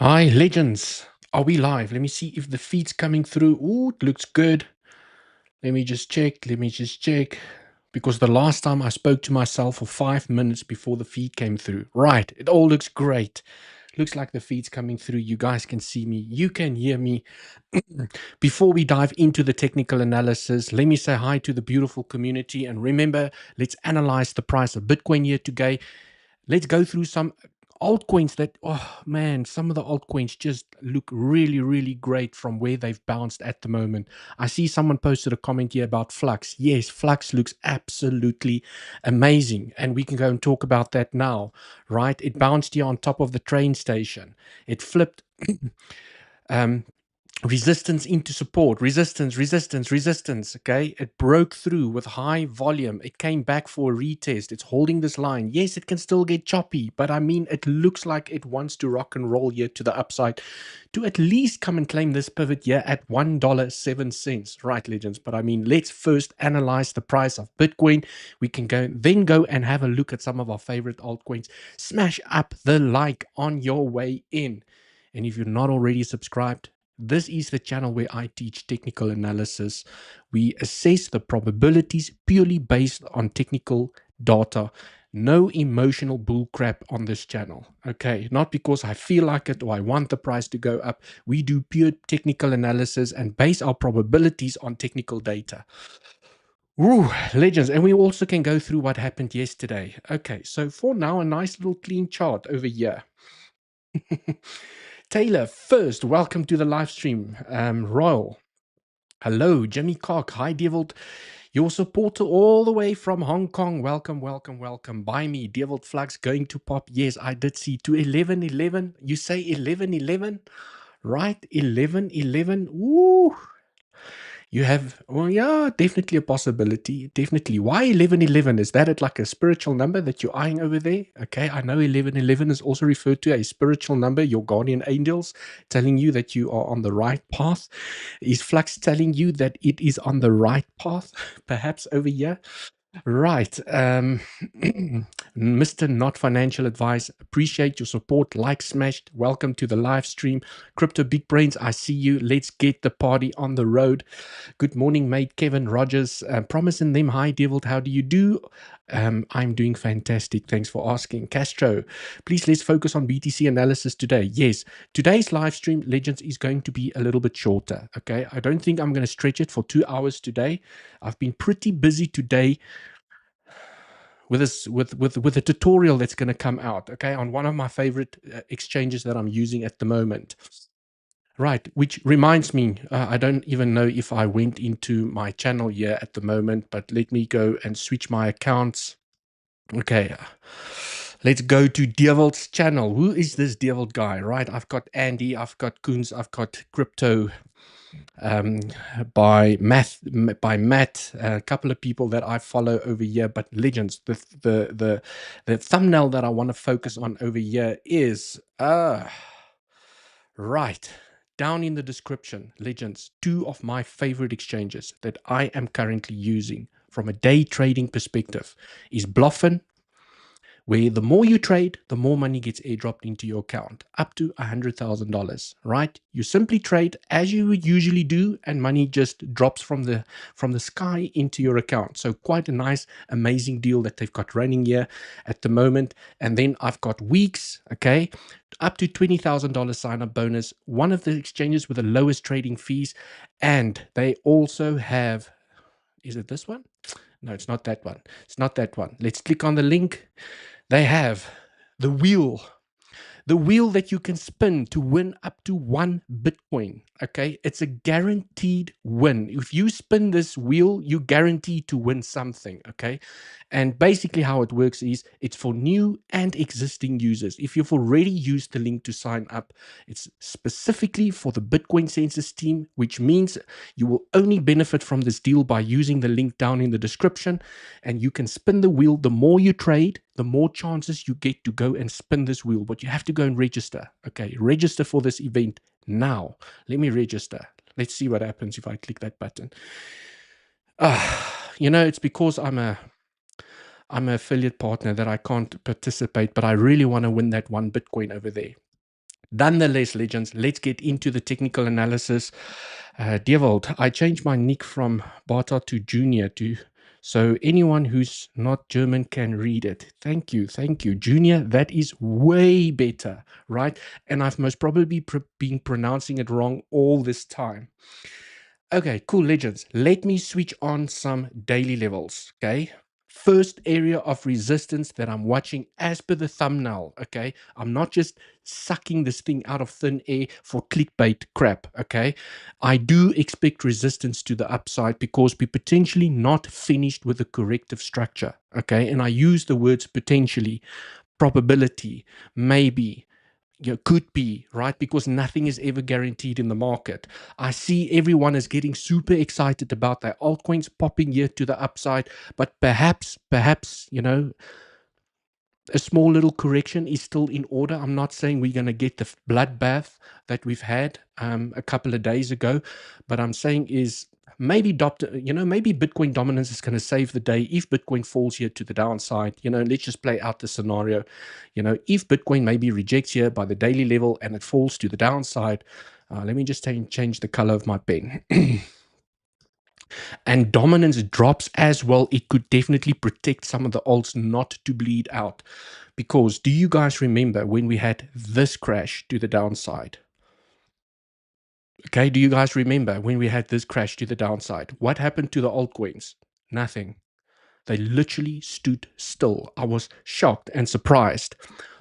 Hi, legends. Are we live? Let me see if the feed's coming through. Ooh, it looks good. Let me just check. Let me just check. Because the last time I spoke to myself for 5 minutes before the feed came through. Right. It all looks great. Looks like the feed's coming through. You guys can see me. You can hear me. Before we dive into the technical analysis, let me say hi to the beautiful community. And remember, let's analyze the price of Bitcoin here today. Let's go through some altcoins that, oh man, some of the altcoins just look really, really great from where they've bounced at the moment. I see someone posted a comment here about FLUX. Yes, FLUX looks absolutely amazing. And we can go and talk about that now, right? It bounced here on top of the train station. It flipped. Resistance into support, resistance. Okay, it broke through with high volume. It came back for a retest. It's holding this line. Yes, it can still get choppy, but I mean, it looks like it wants to rock and roll here to the upside to at least come and claim this pivot here at $1.07, right, legends? But I mean, let's first analyze the price of Bitcoin. We can then go and have a look at some of our favorite altcoins. Smash up the like on your way in. And if you're not already subscribed, this is the channel where I teach technical analysis. We assess the probabilities purely based on technical data. No emotional bullcrap on this channel. Okay, not because I feel like it or I want the price to go up. We do pure technical analysis and base our probabilities on technical data. Woo, legends. And we also can go through what happened yesterday. Okay, so for now, a nice little clean chart over here. Taylor, first, welcome to the live stream. Royal, hello. Jimmy Cock, hi, Dewald. Your supporter all the way from Hong Kong. Welcome. By me, Dewald FLUX going to pop. Yes, I did see to 11.11. You say 11.11, right? 11.11. Woo. You have, well, yeah, definitely a possibility. Definitely. Why 1111? Is that like a spiritual number that you're eyeing over there? Okay, I know 1111 is also referred to a spiritual number, your guardian angels telling you that you are on the right path. Is FLUX telling you that it is on the right path, perhaps over here? Right. Mr. Not Financial Advice, appreciate your support. Like smashed. Welcome to the live stream. Crypto Big Brains, I see you. Let's get the party on the road. Good morning, mate. Kevin Rogers. Promising them, hi, Dewald. How do you do? I'm doing fantastic. Thanks for asking. Castro, please let's focus on BTC analysis today. Yes, today's live stream, Legends, is going to be a little bit shorter. Okay, I don't think I'm going to stretch it for 2 hours today. I've been pretty busy today with this with a tutorial that's going to come out, okay, on one of my favorite exchanges that I'm using at the moment. Right, which reminds me, I don't even know if I went into my channel here at the moment, but let me go and switch my accounts. Okay, let's go to Dewald's channel. Who is this Dewald guy? Right, I've got Andy, I've got Koens, I've got Crypto by Matt, a couple of people that I follow over here. But legends, the thumbnail that I want to focus on over here is right down in the description, legends, 2 of my favorite exchanges that I am currently using from a day trading perspective is Bluffin, where the more you trade, the more money gets airdropped into your account, up to $100,000, right? You simply trade as you would usually do, and money just drops from the sky into your account. So quite a nice, amazing deal that they've got running here at the moment. And then I've got Weeks, okay, up to $20,000 sign-up bonus, one of the exchanges with the lowest trading fees. And they also have, is it this one? No, it's not that one. It's not that one. Let's click on the link. They have the wheel that you can spin to win up to 1 Bitcoin. Okay, it's a guaranteed win. If you spin this wheel, you guarantee to win something. Okay, and basically how it works is it's for new and existing users. If you've already used the link to sign up, it's specifically for the Bitcoin Census team, which means you will only benefit from this deal by using the link down in the description, and you can spin the wheel. The more you trade, the more chances you get to go and spin this wheel. But you have to go and register. Okay, register for this event now. Let me register. Let's see what happens if I click that button. You know, it's because I'm an affiliate partner that I can't participate, but I really want to win that 1 Bitcoin over there. Nonetheless, legends, let's get into the technical analysis. Dewald, I changed my nick from Bata to Junior to so anyone who's not German can read it. Thank you, thank you. Junior, that is way better, right? And I've most probably been pronouncing it wrong all this time. Okay, cool, legends. Let me switch on some daily levels, okay? First area of resistance that I'm watching as per the thumbnail, okay? I'm not just sucking this thing out of thin air for clickbait crap, okay? I do expect resistance to the upside because we're potentially not finished with the corrective structure, okay? And I use the words potentially, probability, maybe, could be, right? Because nothing is ever guaranteed in the market. I see everyone is getting super excited about their altcoins popping here to the upside, but perhaps, a small little correction is still in order. I'm not saying we're going to get the bloodbath that we've had a couple of days ago, but I'm saying is maybe maybe Bitcoin dominance is going to save the day if Bitcoin falls here to the downside. Let's just play out the scenario. If Bitcoin maybe rejects here by the daily level and it falls to the downside, let me just change the color of my pen. And dominance drops as well, it could definitely protect some of the alts not to bleed out. Because do you guys remember when we had this crash to the downside? Okay, do you guys remember when we had this crash to the downside? What happened to the altcoins? Nothing. They literally stood still. I was shocked and surprised.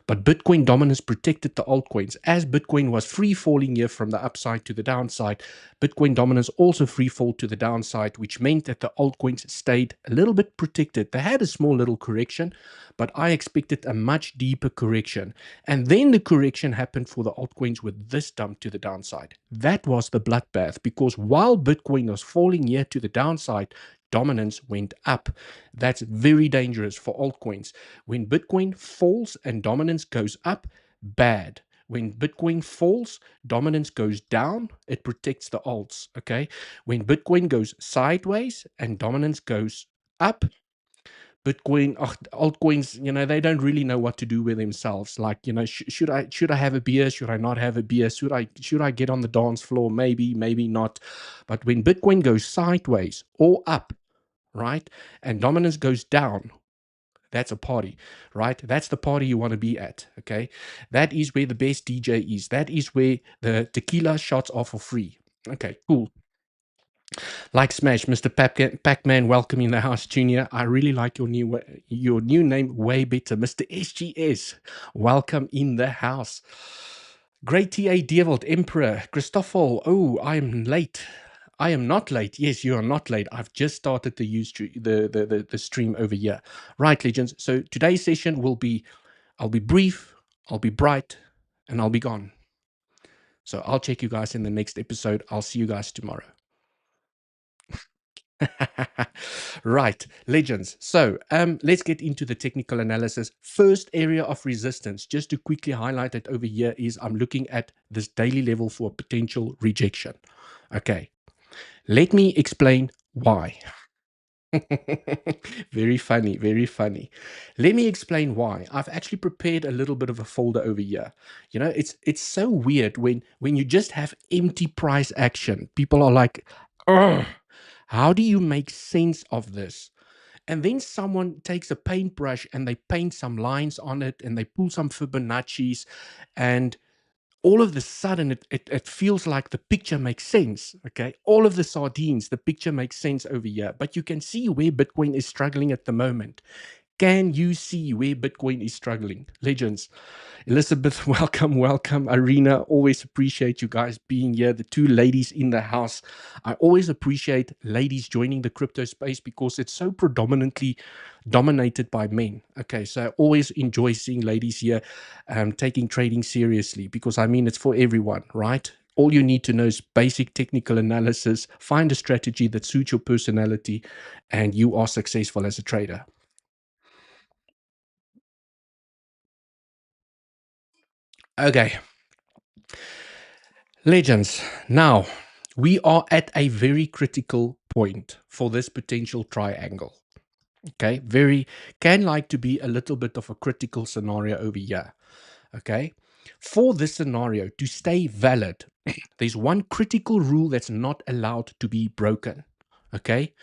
But Bitcoin dominance protected the altcoins. As Bitcoin was free falling here from the upside to the downside, Bitcoin dominance also free fall to the downside, which meant that the altcoins stayed a little bit protected. They had a small little correction, but I expected a much deeper correction. And then the correction happened for the altcoins with this dump to the downside. That was the bloodbath, because while Bitcoin was falling here to the downside, dominance went up. That's very dangerous for altcoins. When Bitcoin falls and dominance goes up, bad. When Bitcoin falls, dominance goes down, it protects the alts, okay? When Bitcoin goes sideways and dominance goes up, Bitcoin, altcoins, they don't really know what to do with themselves. Like, should I have a beer? Should I not have a beer? Should I get on the dance floor? Maybe, maybe not. But when Bitcoin goes sideways or up, right, and dominance goes down, that's a party, right? That's the party you want to be at, okay? That is where the best DJ is. That is where the tequila shots are for free. Okay, cool. Like Smash, Mr. Pac-Man, welcome in the house, Junior. I really like your new name way better, Mr. SGS. Welcome in the house. Great TA Dewald, Emperor, Christoffel. Oh, I am late. I am not late. Yes, you are not late. I've just started the stream over here. Right, legends. So today's session will be, I'll be brief, I'll be bright, and I'll be gone. So I'll check you guys in the next episode. I'll see you guys tomorrow. Right, legends. So let's get into the technical analysis. First area of resistance, just to quickly highlight it over here, is I'm looking at this daily level for potential rejection. Okay, let me explain why. Very funny, very funny. Let me explain why. I've actually prepared a little bit of a folder over here. It's so weird when you just have empty price action. People are like, ugh, how do you make sense of this? And then someone takes a paintbrush and they paint some lines on it and they pull some Fibonacci's, and all of the sudden it feels like the picture makes sense. Okay, all of the sardines, the picture makes sense over here, but you can see where Bitcoin is struggling at the moment. Can you see where Bitcoin is struggling, legends? Elizabeth, welcome, welcome. Arena, always appreciate you guys being here. The two ladies in the house. I always appreciate ladies joining the crypto space because it's so predominantly dominated by men. Okay, so I always enjoy seeing ladies here taking trading seriously, because I mean, it's for everyone, right? All you need to know is basic technical analysis, find a strategy that suits your personality, and you are successful as a trader. Okay. Legends, now we are at a very critical point for this potential triangle. Okay, can like to be a little bit of a critical scenario over here. Okay, For this scenario to stay valid, there's one critical rule that's not allowed to be broken. Okay?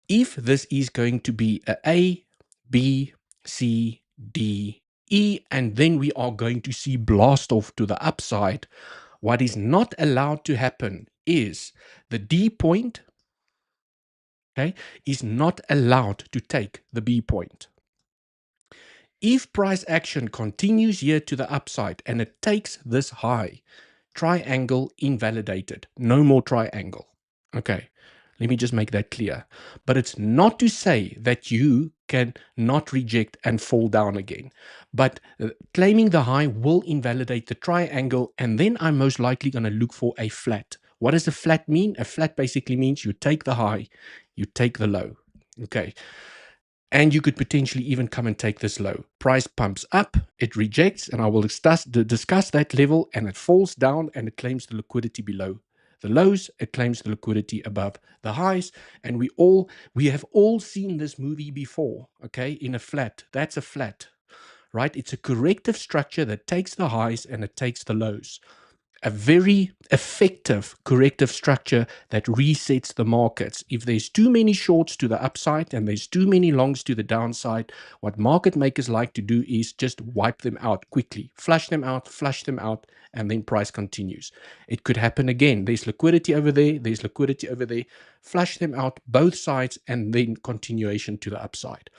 If this is going to be A, B, C, D, E, and then we are going to see blast off to the upside, what is not allowed to happen is the D point, okay, is not allowed to take the B point. If price action continues here to the upside and it takes this high, triangle invalidated. No more triangle. Okay, let me just make that clear. But it's not to say that you can not reject and fall down again. But claiming the high will invalidate the triangle, and then I'm most likely going to look for a flat. What does a flat mean? A flat basically means you take the high, you take the low. Okay. And you could potentially even come and take this low. Price pumps up, it rejects, and I will discuss that level, and it falls down and it claims the liquidity below the lows, it claims the liquidity above the highs, and we have all seen this movie before, okay, in a flat. That's a flat, right? It's a corrective structure that takes the highs and it takes the lows. A very effective corrective structure that resets the markets. If there's too many shorts to the upside and there's too many longs to the downside, what market makers like to do is just wipe them out quickly, flush them out, and then price continues. It could happen again. There's liquidity over there, there's liquidity over there, flush them out both sides, and then continuation to the upside.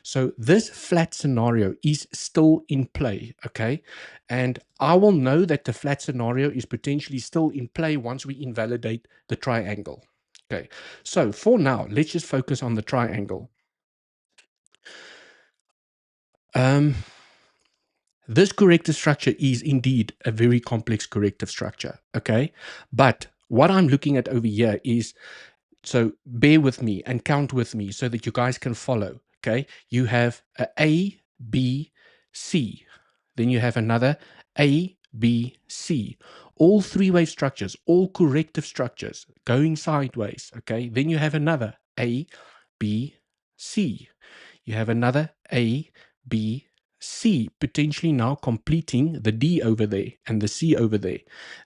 So this flat scenario is still in play, okay? And I will know that the flat scenario is potentially still in play once we invalidate the triangle. Okay, so for now, let's just focus on the triangle. This corrective structure is indeed a very complex corrective structure, okay? But what I'm looking at over here is, so bear with me and count with me so that you guys can follow, okay? You have A, B, C. Then you have another A, B, C. All three-wave structures, all corrective structures going sideways, okay? Then you have another A, B, C. You have another A, B, C, potentially now completing the D over there and the C over there.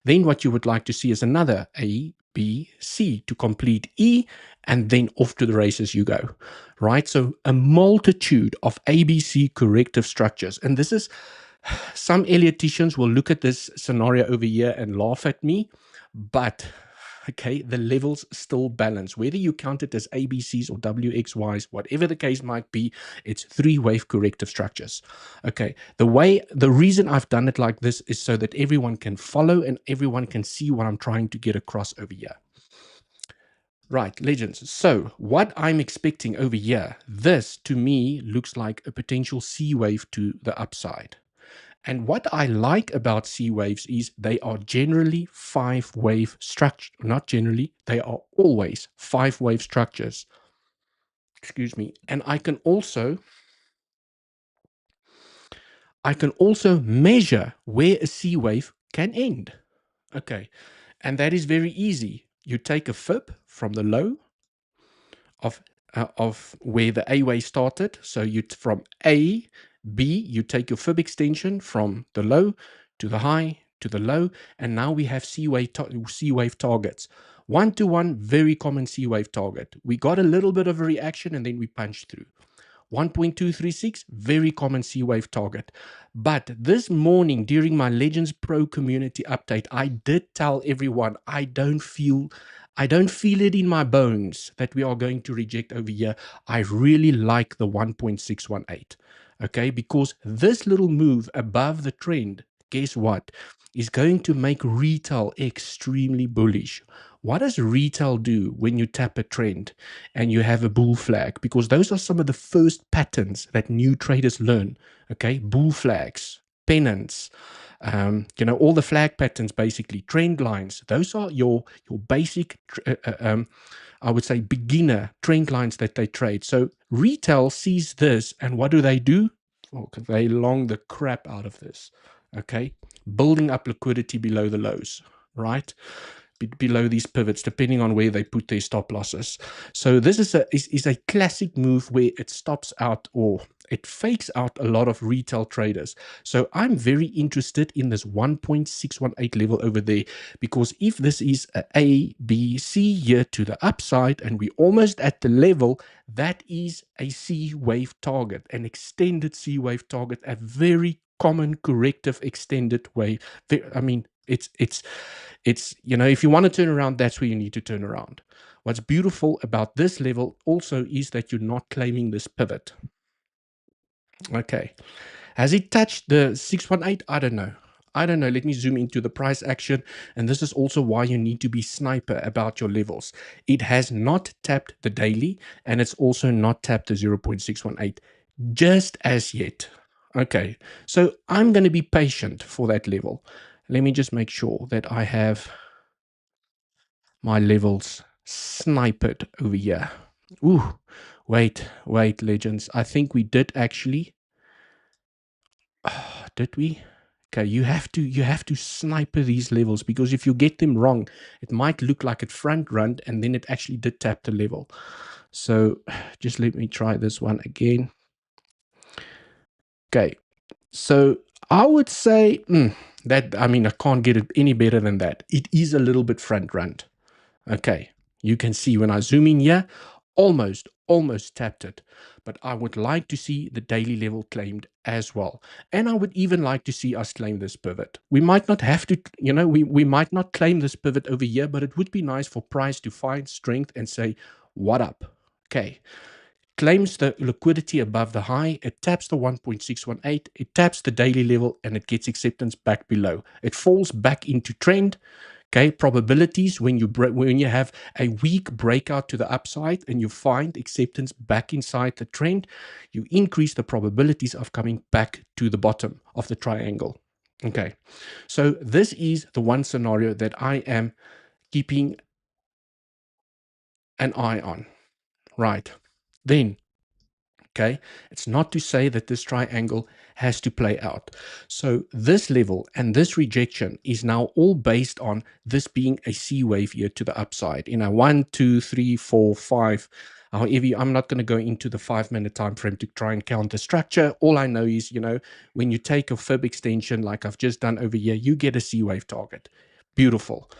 Then what you would like to see is another A, B, C to complete E, and then off to the races you go, right? So a multitude of ABC corrective structures. And this is, some Elliotticians will look at this scenario over here and laugh at me, but okay, the levels still balance. Whether you count it as ABCs or WXYs, whatever the case might be, it's three-wave corrective structures. Okay, the reason I've done it like this is so that everyone can follow and everyone can see what I'm trying to get across over here. Right, legends. So what I'm expecting over here, this to me looks like a potential C wave to the upside. And what I like about C waves is they are generally 5-wave structure. Not generally, they are always 5-wave structures. Excuse me. And I can also measure where a C wave can end. Okay. And that is very easy. You take a fib from the low of where the A wave started. So you from A, B, you take your fib extension from the low to the high to the low, and now we have C wave targets. 1-to-1, very common C wave target. We got a little bit of a reaction and then we punched through. 1.236, very common C wave target. But this morning during my Legends Pro community update, I did tell everyone I don't feel it in my bones that we are going to reject over here. I really like the 1.618, okay? Because this little move above the trend, guess what, is going to make retail extremely bullish. What does retail do when you tap a trend and you have a bull flag? Because those are some of the first patterns that new traders learn, okay? Bull flags, pennants, all the flag patterns, basically trend lines. Those are your basic, I would say, beginner trend lines that they trade. So retail sees this, and what do? Oh, they long the crap out of this. Okay, building up liquidity below the lows, right? Below these pivots, depending on where they put their stop losses. So this is a classic move where it stops out, or it fakes out a lot of retail traders. So I'm very interested in this 1.618 level over there, because if this is a B, C here to the upside and we're almost at the level, that is a C wave target, an extended C wave target, a very common corrective extended wave. I mean, it's if you want to turn around, that's where you need to turn around. What's beautiful about this level also is that you're not claiming this pivot. Okay. Has it touched the 618? I don't know. Let me zoom into the price action. And this is also why you need to be sniper about your levels. It has not tapped the daily, and it's also not tapped the 0.618 just as yet. Okay. So I'm going to be patient for that level. Let me just make sure that I have my levels sniped over here. Ooh, wait, legends. I think we did actually. Did we? Okay, you have to sniper these levels, because if you get them wrong, it might look like it front run and then it actually did tap the level. So just let me try this one again. Okay, so I would say that, I mean, I can't get it any better than that. It is a little bit front run. Okay, you can see when I zoom in here, almost tapped it, but I would like to see the daily level claimed as well. And I would even like to see us claim this pivot. We might not have to, we might not claim this pivot over here, but it would be nice for price to find strength and say, what up? Okay. Claims the liquidity above the high, it taps the 1.618, it taps the daily level, and it gets acceptance back below. It falls back into trend. Okay, probabilities, when you have a weak breakout to the upside and you find acceptance back inside the trend, you increase the probabilities of coming back to the bottom of the triangle. Okay, so this is the one scenario that I am keeping an eye on. Right, then, okay, it's not to say that this triangle has to play out. So this level and this rejection is now all based on this being a C wave here to the upside in a 1, 2, 3, 4, 5. However, I'm not going to go into the 5-minute time frame to try and count the structure. All I know is, when you take a fib extension like I've just done over here, you get a C wave target. Beautiful.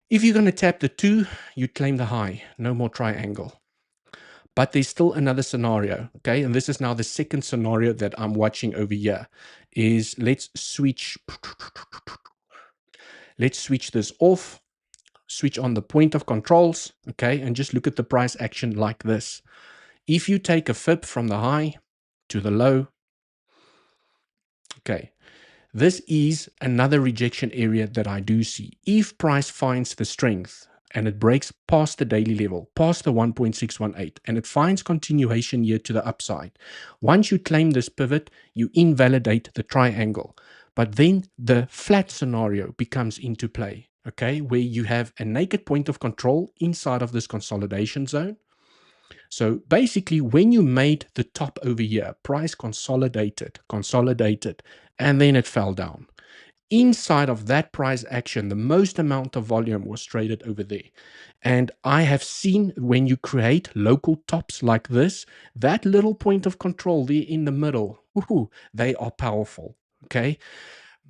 If you're going to tap the 2, you claim the high. No more triangle. But there's still another scenario, okay? And this is now the second scenario that I'm watching over here, is let's switch this off, switch on the point of controls, okay? And just look at the price action like this. If you take a fib from the high to the low, okay, this is another rejection area that I do see. If price finds the strength and it breaks past the daily level, past the 1.618, and it finds continuation here to the upside, once you claim this pivot, you invalidate the triangle. But then the flat scenario becomes into play, okay, where you have a naked point of control inside of this consolidation zone. So basically, when you made the top over here, price consolidated, and then it fell down. Inside of that price action, the most amount of volume was traded over there. And I have seen when you create local tops like this, that little point of control there in the middle, they are powerful, okay?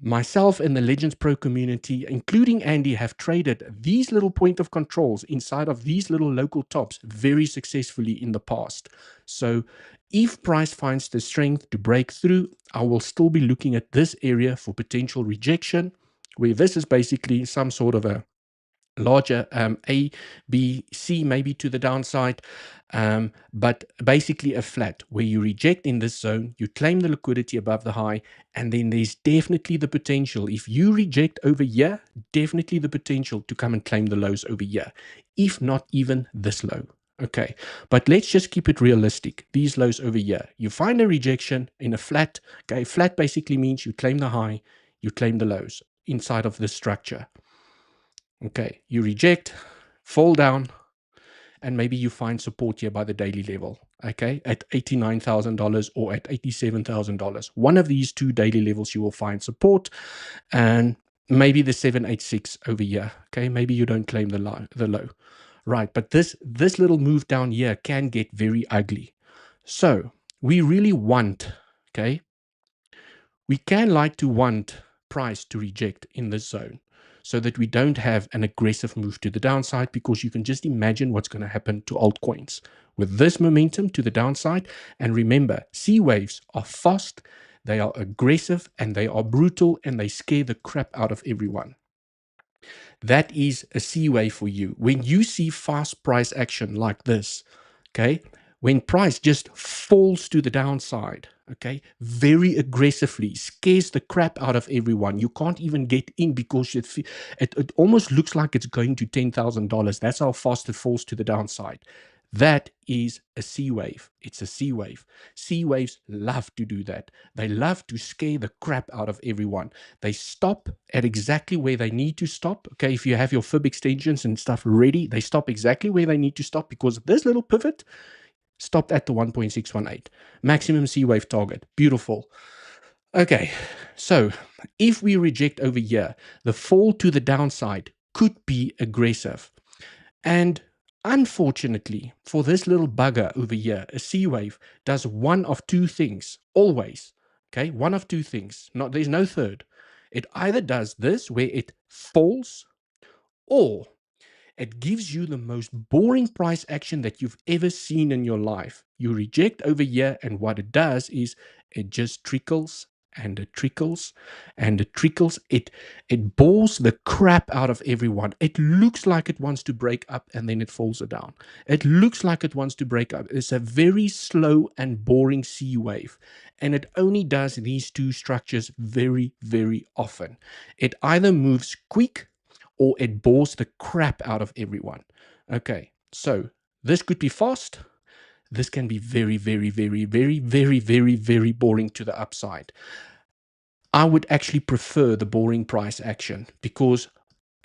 Myself and the Legends Pro community, including Andy, have traded these little point of controls inside of these little local tops very successfully in the past. So if price finds the strength to break through, I will still be looking at this area for potential rejection, where this is basically some sort of a larger A, B, C, maybe to the downside, but basically a flat where you reject in this zone, you claim the liquidity above the high, and then there's definitely the potential, if you reject over here, definitely the potential to come and claim the lows over here, if not even this low. Okay, but let's just keep it realistic. These lows over here, you find a rejection in a flat. Okay, flat basically means you claim the high, you claim the lows inside of this structure. Okay, you reject, fall down, and maybe you find support here by the daily level, okay, at $89,000 or at $87,000. One of these two daily levels you will find support, and maybe the 786 over here, okay, maybe you don't claim the low. Right, but this little move down here can get very ugly. So we really want, okay, we can like to want price to reject in this zone so that we don't have an aggressive move to the downside, because you can just imagine what's going to happen to altcoins with this momentum to the downside. And remember, C waves are fast, they are aggressive, and they are brutal, and they scare the crap out of everyone. That is a C wave for you. When you see fast price action like this, okay, when price just falls to the downside, okay, very aggressively, scares the crap out of everyone. You can't even get in because it almost looks like it's going to $10,000. That's how fast it falls to the downside. That is a C wave. It's a C wave. C waves love to do that. They love to scare the crap out of everyone. They stop at exactly where they need to stop. Okay, if you have your fib extensions and stuff ready, they stop exactly where they need to stop because this little pivot stopped at the 1.618. Maximum C wave target. Beautiful. Okay, so if we reject over here, the fall to the downside could be aggressive. And unfortunately, for this little bugger over here, a C wave does one of two things, always. Okay, one of two things. There's no third. It either does this, where it falls, or it gives you the most boring price action that you've ever seen in your life. You reject over here, and what it does is it just trickles and it trickles and it trickles. It bores the crap out of everyone. It looks like it wants to break up and then it falls down. It looks like it wants to break up. It's a very slow and boring C wave. And it only does these two structures very, very often. It either moves quick or it bores the crap out of everyone. Okay, so this could be fast. This can be very, very, very, very, very, very, very boring to the upside. I would actually prefer the boring price action, because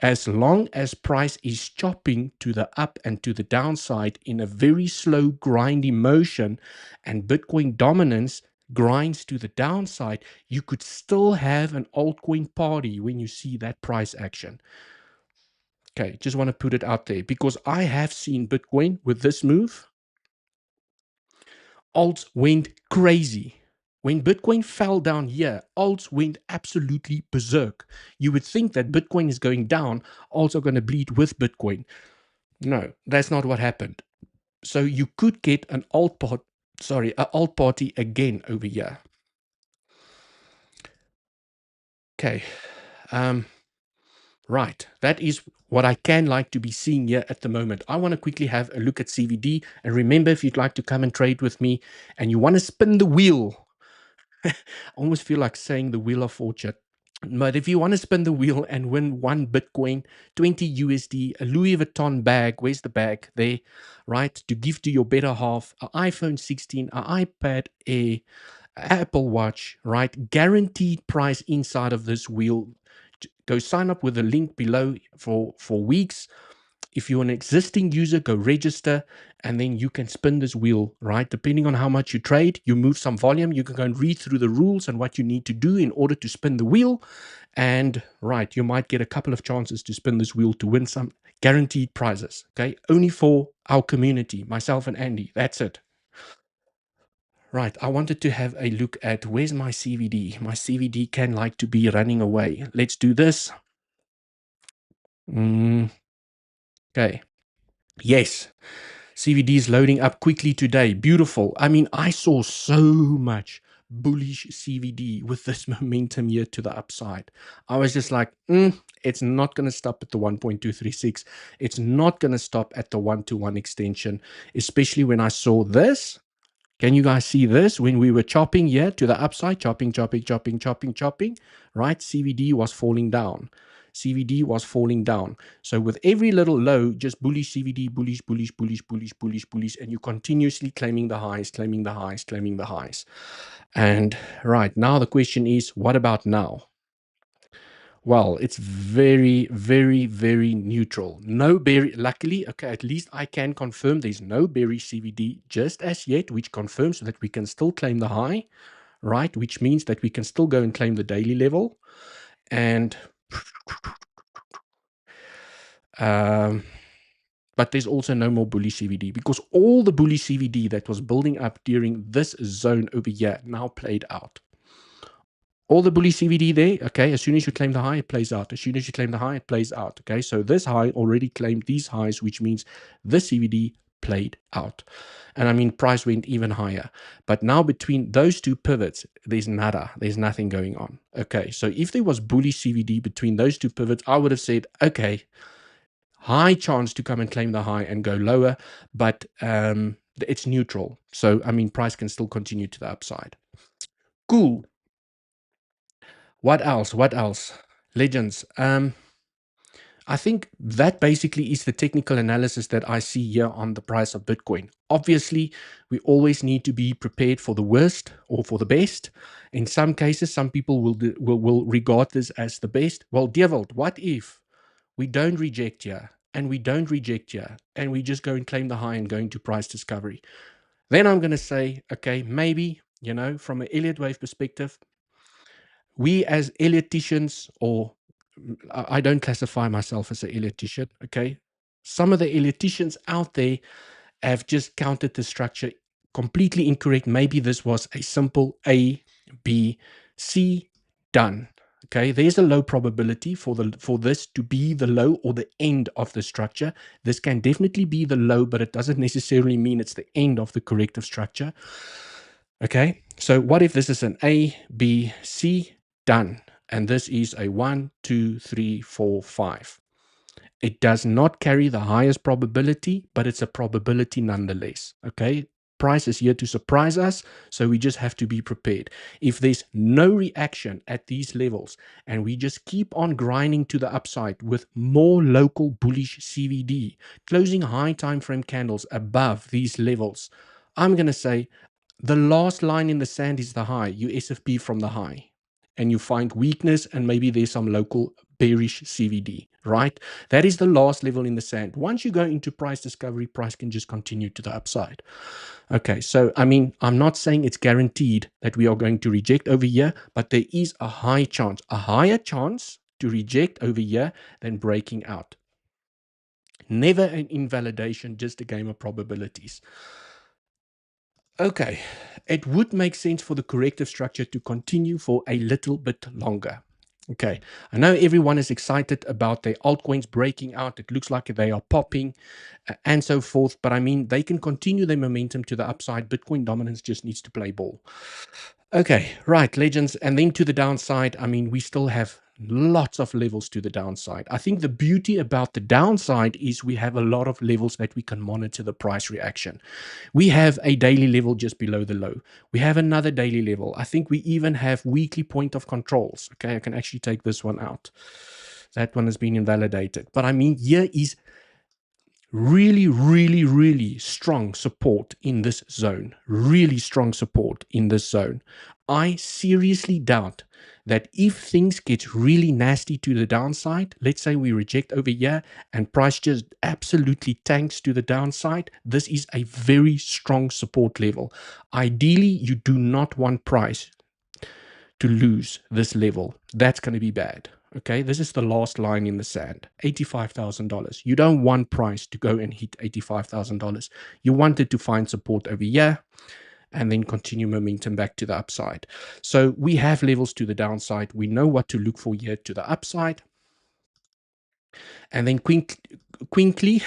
as long as price is chopping to the up and to the downside in a very slow grindy motion, and Bitcoin dominance grinds to the downside, you could still have an altcoin party when you see that price action. Okay, just want to put it out there because I have seen Bitcoin with this move. Alts went crazy. When Bitcoin fell down here, alts went absolutely berserk. You would think that Bitcoin is going down, alts are going to bleed with Bitcoin. No, that's not what happened. So you could get an alt party again over here. Okay. Right, that is what I can like to be seeing here at the moment. I want to quickly have a look at CVD. And remember, if you'd like to come and trade with me and you want to spin the wheel, I almost feel like saying the wheel of fortune. But if you want to spin the wheel and win 1 Bitcoin, 20 USD, a Louis Vuitton bag, where's the bag? There, right? To give to your better half, an iPhone 16, an iPad Air, Apple Watch, right? Guaranteed price inside of this wheel. Go sign up with the link below for weeks. If you're an existing user, go register, and then you can spin this wheel, right? Depending on how much you trade, you move some volume, you can go and read through the rules and what you need to do in order to spin the wheel. And right, you might get a couple of chances to spin this wheel to win some guaranteed prizes, okay? Only for our community, myself and Andy, that's it. Right, I wanted to have a look at where's my CVD. My CVD can like to be running away. Let's do this. Okay. Yes. CVD is loading up quickly today. Beautiful. I mean, I saw so much bullish CVD with this momentum here to the upside. I was just like, it's not going to stop at the 1.236. It's not going to stop at the 1-to-1 extension, especially when I saw this. Can you guys see this? When we were chopping here to the upside, chopping, right? CVD was falling down. CVD was falling down. So with every little low, just bullish CVD, bullish, bullish, bullish, bullish, bullish, bullish, and you continuously claiming the highs, claiming the highs, claiming the highs. And right now the question is, what about now? Well, it's very, very, very neutral. No bearish, luckily, okay, at least I can confirm there's no bearish CVD just as yet, which confirms that we can still claim the high, right? Which means that we can still go and claim the daily level. And but there's also no more bullish CVD because all the bullish CVD that was building up during this zone over here now played out. All the bullish CVD there, okay, as soon as you claim the high, it plays out. As soon as you claim the high, it plays out, okay? So this high already claimed these highs, which means this CVD played out. And I mean, price went even higher. But now between those two pivots, there's nada. There's nothing going on. Okay, so if there was bullish CVD between those two pivots, I would have said, okay, high chance to come and claim the high and go lower, but it's neutral. So, I mean, price can still continue to the upside. Cool. What else? What else? Legends. I think that basically is the technical analysis that I see here on the price of Bitcoin. Obviously, we always need to be prepared for the worst or for the best. In some cases, some people will regard this as the best. Well, Dewald, what if we don't reject here and we don't reject here and we just go and claim the high and go into price discovery? Then I'm going to say, okay, maybe, you know, from an Elliott wave perspective, we as Elliottians, or I don't classify myself as an Elliottician, okay? Some of the Elliotticians out there have just counted the structure completely incorrect. Maybe this was a simple A, B, C, done. Okay, there's a low probability for this to be the low or the end of the structure. This can definitely be the low, but it doesn't necessarily mean it's the end of the corrective structure. Okay, so what if this is an A, B, C, done, and this is a 1, 2, 3, 4, 5. It does not carry the highest probability, but it's a probability nonetheless. Okay, price is here to surprise us, so we just have to be prepared. If there's no reaction at these levels and we just keep on grinding to the upside with more local bullish CVD, closing high time frame candles above these levels, I'm going to say the last line in the sand is the high. You SFP from the high and you find weakness and maybe there's some local bearish CVD, right? That is the last level in the sand. Once you go into price discovery, price can just continue to the upside. Okay, so I mean, I'm not saying it's guaranteed that we are going to reject over here, but there is a high chance, a higher chance to reject over here than breaking out. Never an invalidation, just a game of probabilities. Okay, it would make sense for the corrective structure to continue for a little bit longer. Okay, I know everyone is excited about their altcoins breaking out. It looks like they are popping and so forth. But I mean, they can continue their momentum to the upside. Bitcoin dominance just needs to play ball. Okay, right, legends. And then to the downside, I mean, we still have lots of levels to the downside. I think the beauty about the downside is we have a lot of levels that we can monitor the price reaction. We have a daily level just below the low. We have another daily level. I think we even have weekly point of controls. Okay, I can actually take this one out. That one has been invalidated. But I mean, here is really, really, really strong support in this zone. Really strong support in this zone. I seriously doubt that if things get really nasty to the downside, let's say we reject over here and price just absolutely tanks to the downside, this is a very strong support level. Ideally, you do not want price to lose this level. That's going to be bad. Okay, this is the last line in the sand, $85,000. You don't want price to go and hit $85,000. You want it to find support over here and then continue momentum back to the upside. So we have levels to the downside. We know what to look for here to the upside. And then quickly,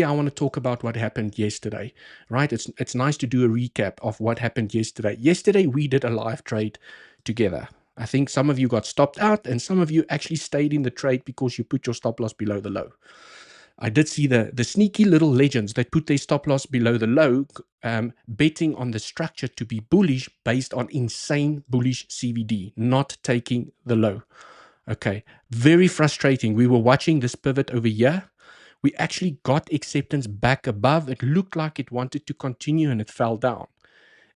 I want to talk about what happened yesterday, right? It's nice to do a recap of what happened yesterday. Yesterday, we did a live trade together. I think some of you got stopped out and some of you actually stayed in the trade because you put your stop loss below the low. I did see the sneaky little legends that put their stop loss below the low, betting on the structure to be bullish based on insane bullish CVD, not taking the low. Okay, very frustrating. We were watching this pivot over here. We actually got acceptance back above. It looked like it wanted to continue and it fell down.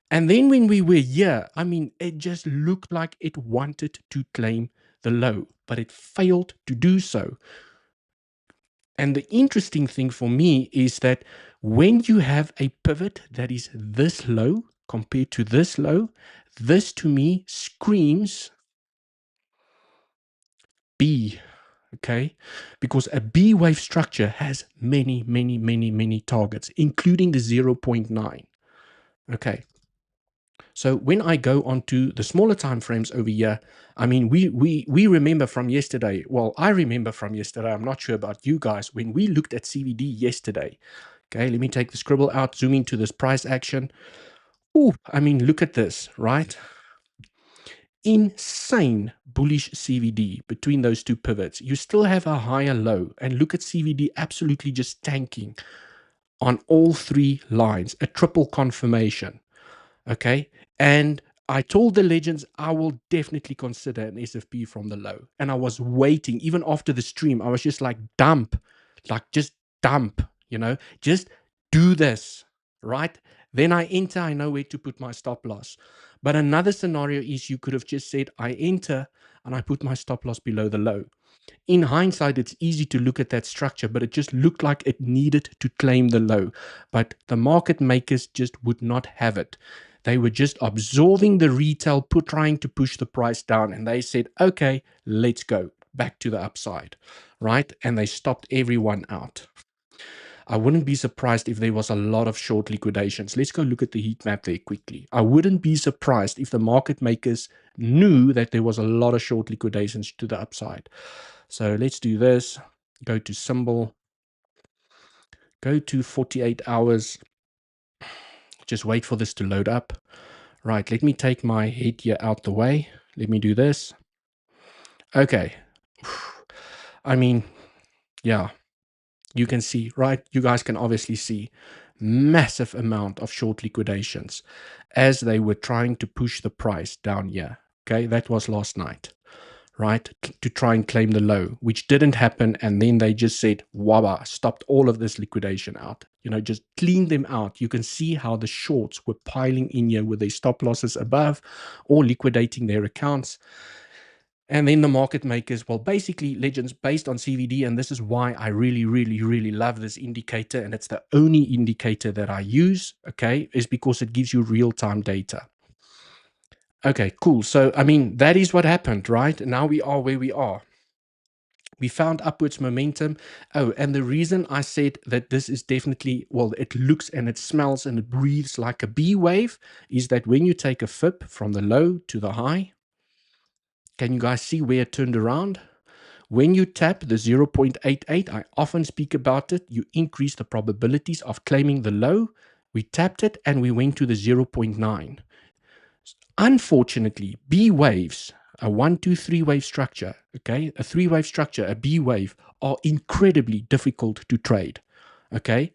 And then when we were here, I mean, it just looked like it wanted to claim the low, but it failed to do so. And the interesting thing for me is that when you have a pivot that is this low compared to this low, this to me screams B. okay? Because a B wave structure has many targets, including the 0.9, okay? So when I go onto the smaller time frames over here, I mean, we remember from yesterday, well, I remember from yesterday, I'm not sure about you guys, when we looked at CVD yesterday, okay, let me take the scribble out, zoom into this price action. Oh, I mean, look at this, right? Insane bullish CVD between those two pivots. You still have a higher low, and look at CVD absolutely just tanking on all three lines, a triple confirmation, okay? And I told the legends I will definitely consider an SFP from the low, and I was waiting. Even after the stream, I was just like, dump, like just dump, you know, just do this, right? Then I enter, I know where to put my stop loss. But another scenario is you could have just said, I enter and I put my stop loss below the low. In hindsight, it's easy to look at that structure, but it just looked like it needed to claim the low. But the market makers just would not have it. They were just absorbing the retail, trying to push the price down. And they said, okay, let's go back to the upside, right? And they stopped everyone out. I wouldn't be surprised if there was a lot of short liquidations. Let's go look at the heat map there quickly. I wouldn't be surprised if the market makers knew that there was a lot of short liquidations to the upside. So let's do this. Go to symbol. Go to 48 hours. Just wait for this to load up. Right, let me take my head here out the way. Let me do this. Okay. I mean, yeah. You can see, right? You guys can obviously see massive amount of short liquidations as they were trying to push the price down here. Okay, that was last night, right? To try and claim the low, which didn't happen. And then they just said, waba, stopped all of this liquidation out, you know, just cleaned them out. You can see how the shorts were piling in here with their stop losses above or liquidating their accounts. And then the market makers, well, basically legends based on CVD, and this is why I really love this indicator, and it's the only indicator that I use, okay, is because it gives you real-time data. Okay, cool. So, I mean, that is what happened, right? Now we are where we are. We found upwards momentum. Oh, and the reason I said that this is definitely, well, it looks and it smells and it breathes like a B wave is that when you take a FIP from the low to the high, can you guys see where it turned around? When you tap the 0.88, I often speak about it, you increase the probabilities of claiming the low. We tapped it and we went to the 0.9. Unfortunately, B waves, a 1, 2, 3 wave structure, okay, a 3 wave structure, a B wave, are incredibly difficult to trade, okay?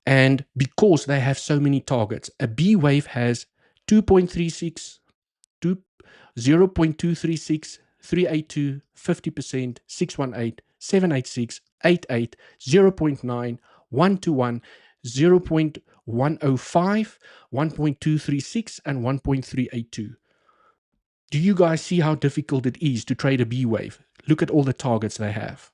And because they have so many targets, a B wave has 2.36, 0.236, 382, 50%, 618, 786, 88, 0.9, 121, 0.105, 1.236, and 1.382. Do you guys see how difficult it is to trade a B wave? Look at all the targets they have.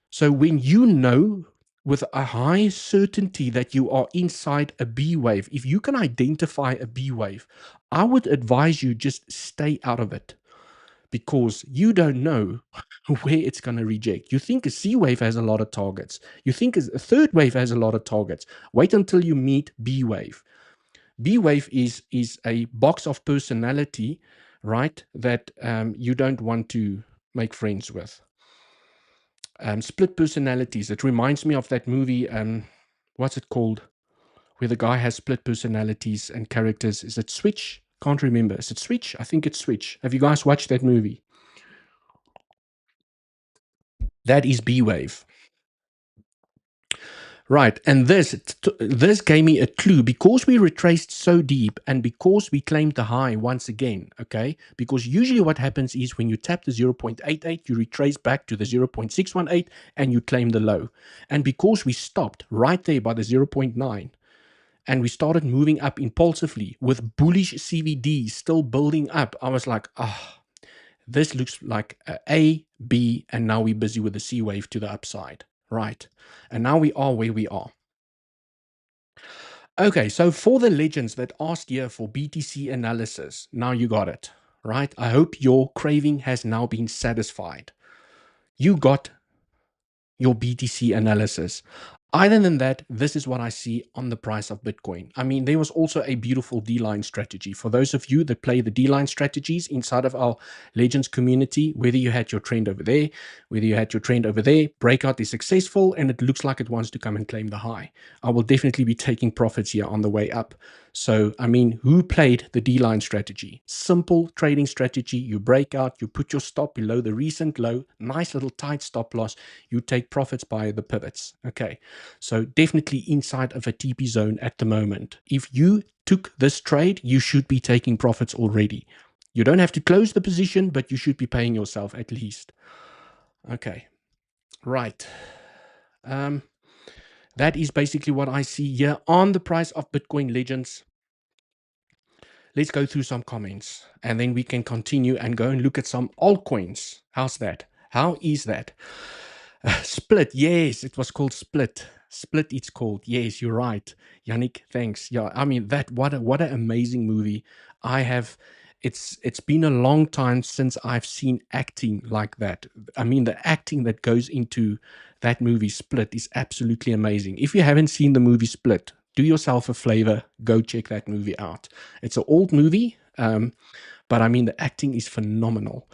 So when you know with a high certainty that you are inside a B wave, if you can identify a B wave, I would advise you just stay out of it because you don't know where it's going to reject. You think a C wave has a lot of targets. You think a third wave has a lot of targets. Wait until you meet B wave. B wave is a box of personality, right, that you don't want to make friends with. Split personalities. It reminds me of that movie, what's it called? Where the guy has split personalities and characters. Is it Switch? Can't remember. Is it Switch? I think it's Switch. Have you guys watched that movie? That is B-Wave. Right, and this gave me a clue because we retraced so deep and because we claimed the high once again, okay? Because usually what happens is when you tap the 0.88, you retrace back to the 0.618 and you claim the low. And because we stopped right there by the 0.9 and we started moving up impulsively with bullish CVD still building up, I was like, this looks like A, B, and now we're busy with the C wave to the upside. Right. And now we are where we are. Okay, so for the legends that asked here for BTC analysis, now you got it, right? I hope your craving has now been satisfied. you got your BTC analysis. Other than that, this is what I see on the price of Bitcoin. I mean, there was also a beautiful D-line strategy. For those of you that play the D-line strategies inside of our Legends community, whether you had your trend over there, whether you had your trend over there, breakout is successful and it looks like it wants to come and claim the high. I will definitely be taking profits here on the way up. So, I mean, who played the D-line strategy? Simple trading strategy. You break out, you put your stop below the recent low, nice little tight stop loss. You take profits by the pivots. Okay. So definitely inside of a TP zone at the moment. If you took this trade, you should be taking profits already. You don't have to close the position, but you should be paying yourself at least. Okay. Right. That is basically what I see here on the price of Bitcoin Legends. Let's go through some comments and then we can continue and go and look at some altcoins. How's that? How is that? Split. Yes, it was called Split. Split it's called. Yes, you're right. Yannick, thanks. Yeah, I mean that what an amazing movie. It's been a long time since I've seen acting like that. I mean the acting that goes into that movie Split is absolutely amazing. If you haven't seen the movie Split, do yourself a favor, go check that movie out. It's an old movie, but I mean the acting is phenomenal.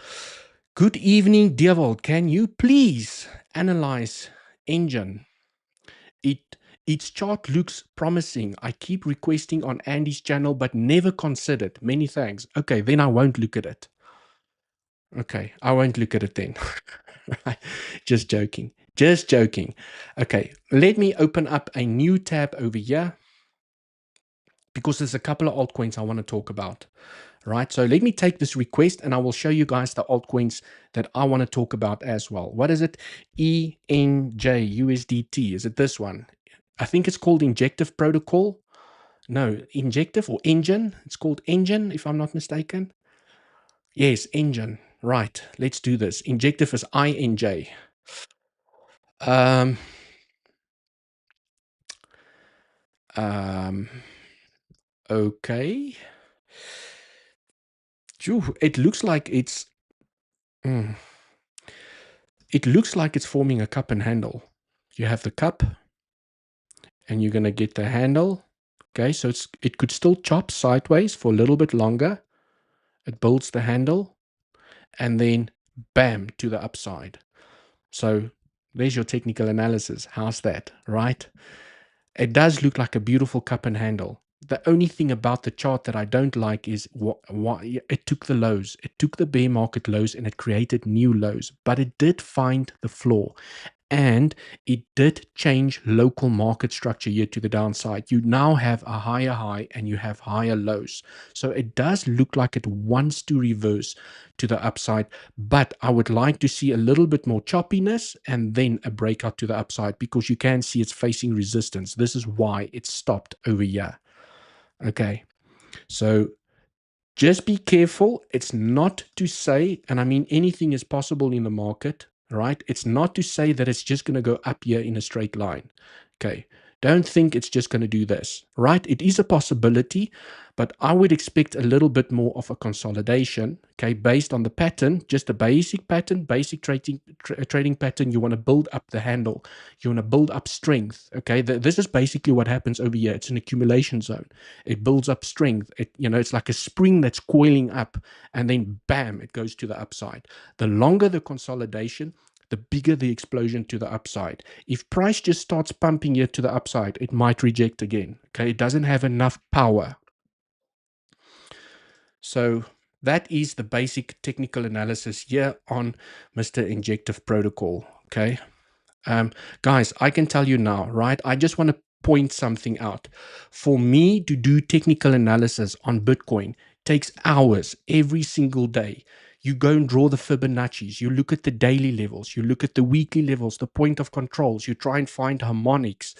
Good evening, Dewald. Can you please analyze engine? Its chart looks promising. I keep requesting on Andy's channel, but never considered. Many thanks. Okay, then I won't look at it. Okay, I won't look at it then. Just joking. Just joking. Okay, let me open up a new tab over here because there's a couple of altcoins I want to talk about. Right, so let me take this request and I will show you guys the altcoins that I want to talk about as well. What is it? ENJ USDT. Is it this one? I think it's called Injective Protocol. No, Injective or Engine. It's called Engine, if I'm not mistaken. Yes, Engine. Right, let's do this. Injective is INJ. Okay. It looks like it's... It looks like it's forming a cup and handle. You have the cup and you're going to get the handle. Okay, so it could still chop sideways for a little bit longer. It builds the handle and then bam, to the upside. So there's your technical analysis. How's that, right? It does look like a beautiful cup and handle. The only thing about the chart that I don't like is why it took the lows. It took the bear market lows and it created new lows, but it did find the floor. And it did change local market structure here to the downside. You now have a higher high and you have higher lows. So it does look like it wants to reverse to the upside, but I would like to see a little bit more choppiness and then a breakout to the upside because you can see it's facing resistance. This is why it stopped over here. Okay, so just be careful. It's not to say, and I mean anything is possible in the market, right? It's not to say that it's just going to go up here in a straight line. Okay, don't think it's just going to do this, right? It is a possibility, but I would expect a little bit more of a consolidation, okay, based on the pattern, just a basic pattern, basic trading pattern. You want to build up the handle. You want to build up strength, okay? This is basically what happens over here. It's an accumulation zone. It builds up strength. It's like a spring that's coiling up and then bam, it goes to the upside. The longer the consolidation, the bigger the explosion to the upside. If price just starts pumping here to the upside, it might reject again. Okay, it doesn't have enough power. So that is the basic technical analysis here on Mr. Injective Protocol. Okay, guys, I can tell you now, right? I just want to point something out. For me to do technical analysis on Bitcoin takes hours every single day. You go and draw the Fibonacci's, you look at the daily levels, you look at the weekly levels, the point of controls, you try and find harmonics,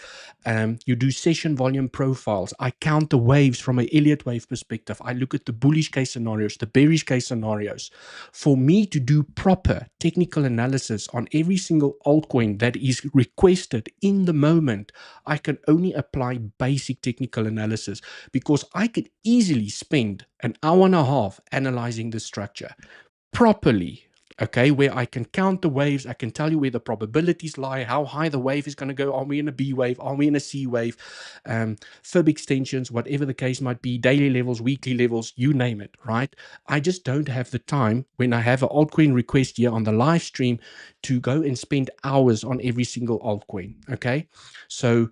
you do session volume profiles. I count the waves from an Elliott wave perspective. I look at the bullish case scenarios, the bearish case scenarios. For me to do proper technical analysis on every single altcoin that is requested in the moment, I can only apply basic technical analysis because I could easily spend an hour and a half analyzing the structure properly, okay, where I can count the waves. I can tell you where the probabilities lie, how high the wave is going to go. Are we in a B wave? Are we in a C wave? Fib extensions, whatever the case might be, daily levels, weekly levels, you name it, right? I just don't have the time when I have an altcoin request here on the live stream to go and spend hours on every single altcoin, okay? So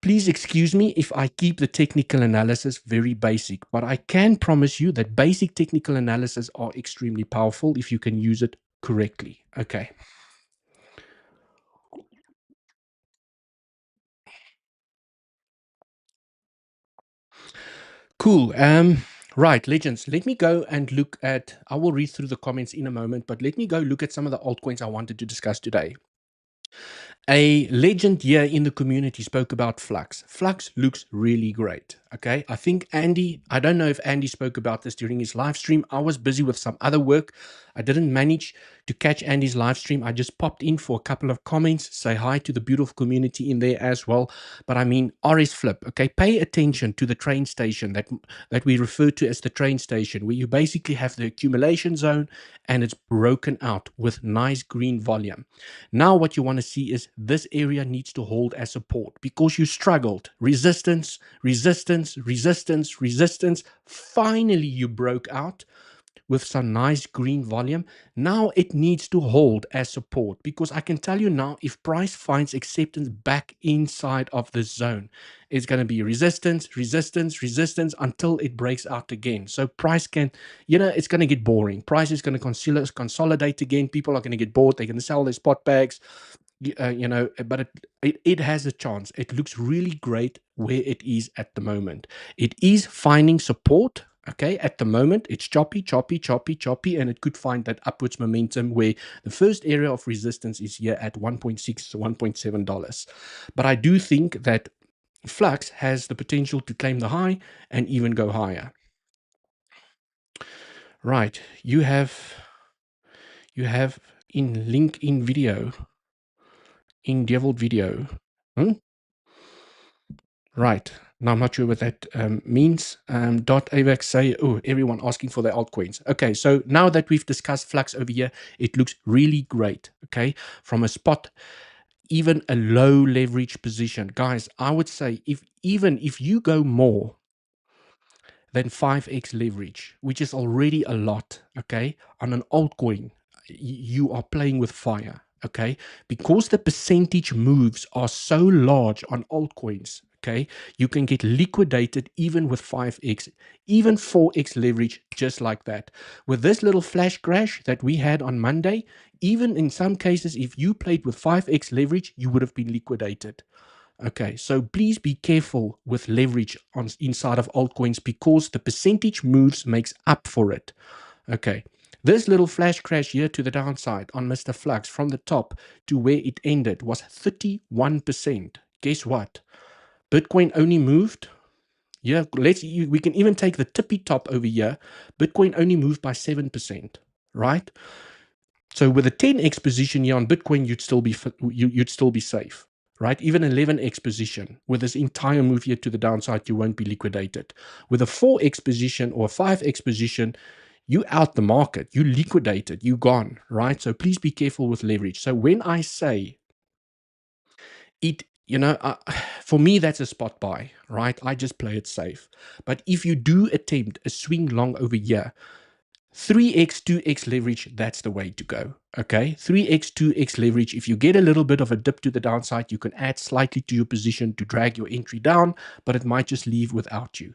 please excuse me if I keep the technical analysis very basic, but I can promise you that basic technical analysis are extremely powerful if you can use it correctly. Okay. Cool. Right, legends. Let me go and look at, I will read through the comments in a moment, but let me go look at some of the altcoins I wanted to discuss today. A legend here in the community spoke about FLUX. FLUX looks really great. Okay. I think Andy, I don't know if Andy spoke about this during his live stream. I was busy with some other work. I didn't manage to catch Andy's live stream. I just popped in for a couple of comments, say hi to the beautiful community in there as well. But I mean, RS Flip. Okay. Pay attention to the train station that we refer to as the train station, where you basically have the accumulation zone and it's broken out with nice green volume. Now what you want to see is this area needs to hold as support because you struggled. Resistance, resistance, resistance, resistance. Finally, you broke out with some nice green volume. Now it needs to hold as support because I can tell you now, if price finds acceptance back inside of this zone, it's going to be resistance, resistance, resistance until it breaks out again. So price can, it's going to get boring. Price is going to consolidate again. People are going to get bored. They're going to sell their spot bags. But it has a chance. It looks really great where it is at the moment. It is finding support. Okay, at the moment, it's choppy, choppy, choppy, choppy, and it could find that upwards momentum where the first area of resistance is here at $1.6 to $1.7. But I do think that FLUX has the potential to claim the high and even go higher. Right, you have in link in video, in Dewald video. Right. Now, I'm not sure what that means. .avax say, oh, everyone asking for their altcoins. Okay, so now that we've discussed FLUX over here, it looks really great, okay? From a spot, even a low leverage position. Guys, I would say even if you go more than 5x leverage, which is already a lot, okay, on an altcoin, you are playing with fire, okay? Because the percentage moves are so large on altcoins, okay, you can get liquidated even with 5x, even 4x leverage, just like that. With this little flash crash that we had on Monday, even in some cases, if you played with 5x leverage, you would have been liquidated. Okay, so please be careful with leverage on inside of altcoins because the percentage moves makes up for it. Okay, this little flash crash here to the downside on Mr. Flux from the top to where it ended was 31%. Guess what? Bitcoin only moved. Yeah, we can even take the tippy top over here. Bitcoin only moved by 7%, right? So with a 10x position here on Bitcoin, you'd still be safe, right? Even 11x position with this entire move here to the downside, you won't be liquidated. With a 4x position or a 5x position, you out the market, you liquidated, you gone, right? So please be careful with leverage. So when I say it, for me, that's a spot buy, right? I just play it safe. But if you do attempt a swing long over here, 3x, 2x leverage, that's the way to go. Okay, 3x, 2x leverage. If you get a little bit of a dip to the downside, you can add slightly to your position to drag your entry down, but it might just leave without you.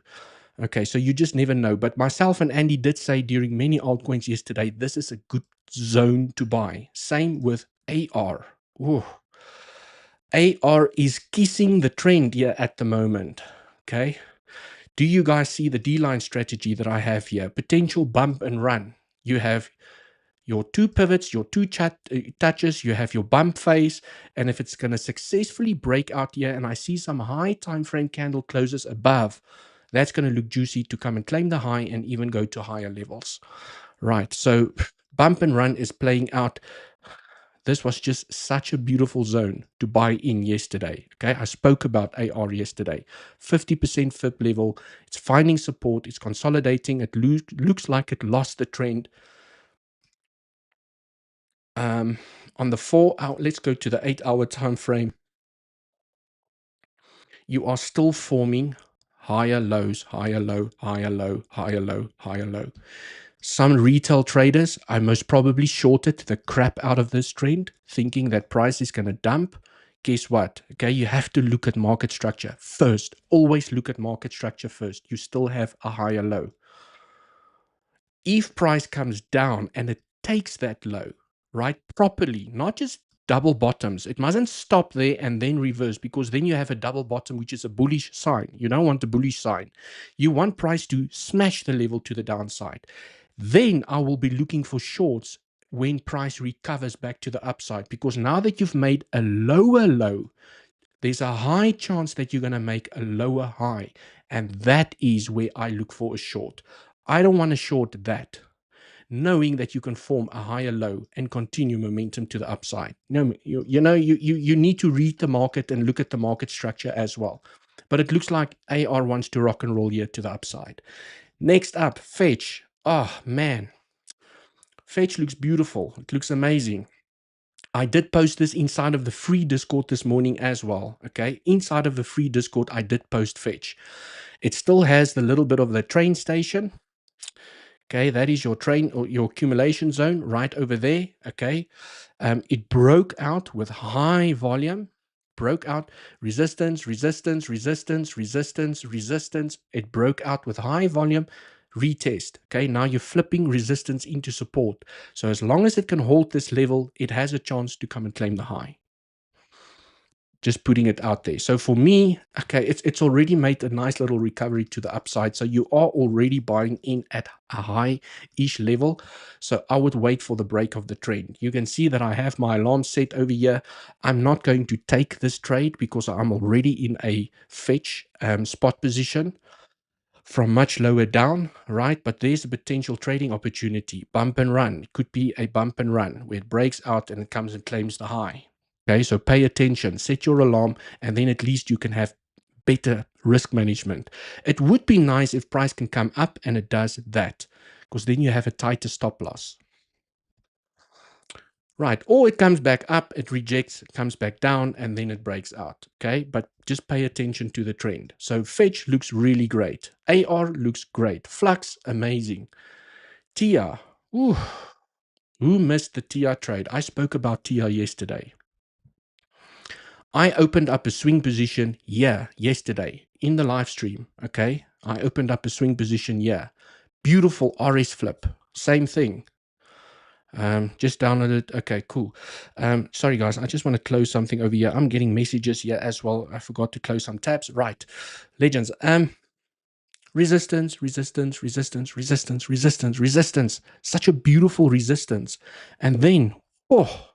Okay, so you just never know. But myself and Andy did say during many altcoins yesterday, this is a good zone to buy. Same with AR. Ooh. AR is kissing the trend here at the moment. Okay. Do you guys see the D-line strategy that I have here? Potential bump and run. You have your two pivots, your two touches, you have your bump phase, and if it's going to successfully break out here, and I see some high time frame candle closes above, that's going to look juicy to come and claim the high and even go to higher levels. Right, so bump and run is playing out. This was just such a beautiful zone to buy in yesterday. Okay, I spoke about AR yesterday. 50% FIB level. It's finding support. It's consolidating. It looks like it lost the trend. On the 4 hour, let's go to the 8-hour time frame. You are still forming higher lows, higher low, higher low, higher low, higher low. Some retail traders, I most probably shorted the crap out of this trend, thinking that price is going to dump. Guess what? Okay, you have to look at market structure first. Always look at market structure first. You still have a higher low. If price comes down and it takes that low, right, properly, not just double bottoms, it mustn't stop there and then reverse, because then you have a double bottom, which is a bullish sign. You don't want a bullish sign. You want price to smash the level to the downside. Then I will be looking for shorts when price recovers back to the upside, because now that you've made a lower low, there's a high chance that you're going to make a lower high. And that is where I look for a short. I don't want to short that, knowing that you can form a higher low and continue momentum to the upside. No, you need to read the market and look at the market structure as well. But it looks like AR wants to rock and roll here to the upside. Next up, Fetch. Oh, man. Fetch looks beautiful. It looks amazing. I did post this inside of the free Discord this morning as well. Okay, inside of the free Discord, I did post Fetch. It still has the little bit of the train station. Okay, that is your train or your accumulation zone right over there. Okay, it broke out with high volume, broke out resistance, resistance, resistance, resistance, resistance. It broke out with high volume, retest. Okay, now you're flipping resistance into support. So as long as it can hold this level, it has a chance to come and claim the high. Just putting it out there. So for me, okay, it's already made a nice little recovery to the upside. So you are already buying in at a high-ish level. So I would wait for the break of the trend. You can see that I have my alarm set over here. I'm not going to take this trade because I'm already in a fetch spot position from much lower down, right? But there's a potential trading opportunity. Bump and run. It could be a bump and run where it breaks out and it comes and claims the high. Okay, so pay attention, set your alarm, and then at least you can have better risk management. It would be nice if price can come up, and it does that, because then you have a tighter stop loss. Right, or it comes back up, it rejects, it comes back down, and then it breaks out. Okay, but just pay attention to the trend. So Fetch looks really great. AR looks great. Flux, amazing. TIA, ooh, who missed the TIA trade? I spoke about TIA yesterday. I opened up a swing position here yesterday in the live stream. Okay. I opened up a swing position here. Beautiful RS flip. Same thing. Just downloaded. Okay, cool. Sorry guys, I just want to close something over here. I'm getting messages here as well. I forgot to close some tabs. Right. Legends. Resistance, resistance, resistance, resistance, resistance, resistance. Such a beautiful resistance. And then, oh,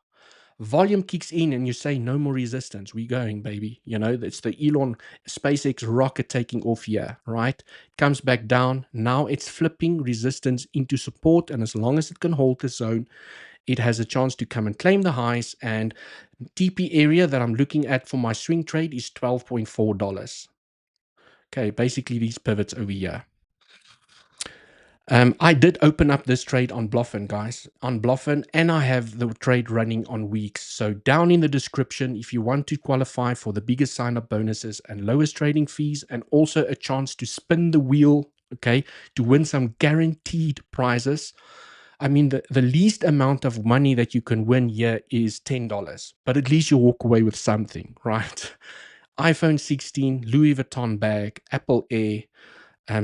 volume kicks in and you say no more resistance, we're going, baby. You know, it's the Elon SpaceX rocket taking off here, right? It comes back down. Now it's flipping resistance into support, and as long as it can hold the zone, it has a chance to come and claim the highs. And TP area that I'm looking at for my swing trade is $12.4. Okay, basically these pivots over here. I did open up this trade on Bluffin, guys, on Bluffin, and I have the trade running on weeks. So down in the description, if you want to qualify for the biggest sign-up bonuses and lowest trading fees, and also a chance to spin the wheel, okay, to win some guaranteed prizes. I mean, the least amount of money that you can win here is $10, but at least you walk away with something, right? iPhone 16, Louis Vuitton bag, Apple Air,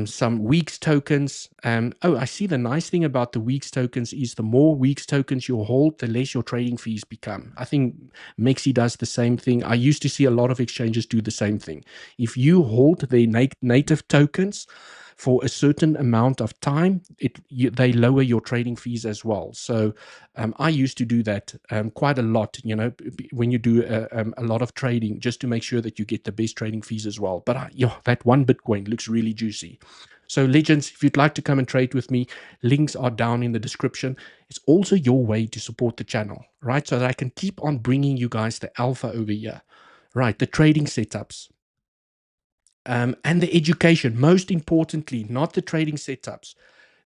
some weeks tokens. Oh, I see the nice thing about the weeks tokens is the more weeks tokens you hold, the less your trading fees become. I think 𝗞𝗫 does the same thing. I used to see a lot of exchanges do the same thing. If you hold their native tokens for a certain amount of time, they lower your trading fees as well. So I used to do that quite a lot, you know, when you do a lot of trading, just to make sure that you get the best trading fees as well. But that one Bitcoin looks really juicy. So legends, if you'd like to come and trade with me, links are down in the description. It's also your way to support the channel, right? So that I can keep on bringing you guys the alpha over here, right? The trading setups. And the education, most importantly, not the trading setups,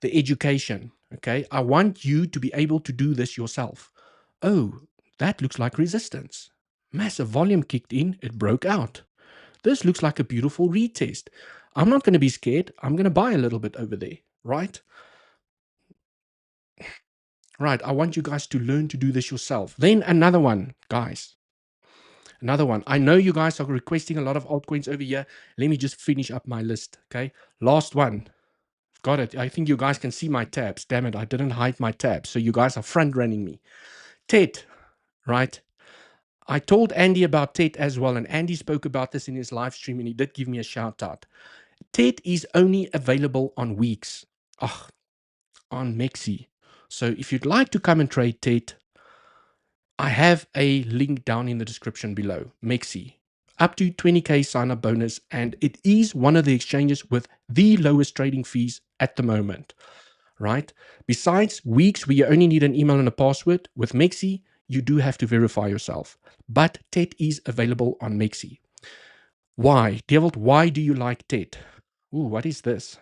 the education. Okay, I want you to be able to do this yourself. Oh, that looks like resistance. Massive volume kicked in, it broke out. This looks like a beautiful retest. I'm not going to be scared. I'm going to buy a little bit over there, right? Right. I want you guys to learn to do this yourself. Then another one, guys. Another one. I know you guys are requesting a lot of altcoins over here. Let me just finish up my list. Okay. Last one. Got it. I think you guys can see my tabs. Damn it. I didn't hide my tabs. So you guys are front running me. TED, right? I told Andy about TED as well. And Andy spoke about this in his live stream and he did give me a shout out. TED is only available on weeks. On 𝗬𝗍. So if you'd like to come and trade TED, I have a link down in the description below. 𝗬𝗍. Up to 20k sign up bonus, and it is one of the exchanges with the lowest trading fees at the moment, right? Besides weeks where you only need an email and a password, with 𝗬𝗍, you do have to verify yourself. But TED is available on 𝗬𝗍. Why? Dewald, why do you like TED? Ooh, what is this?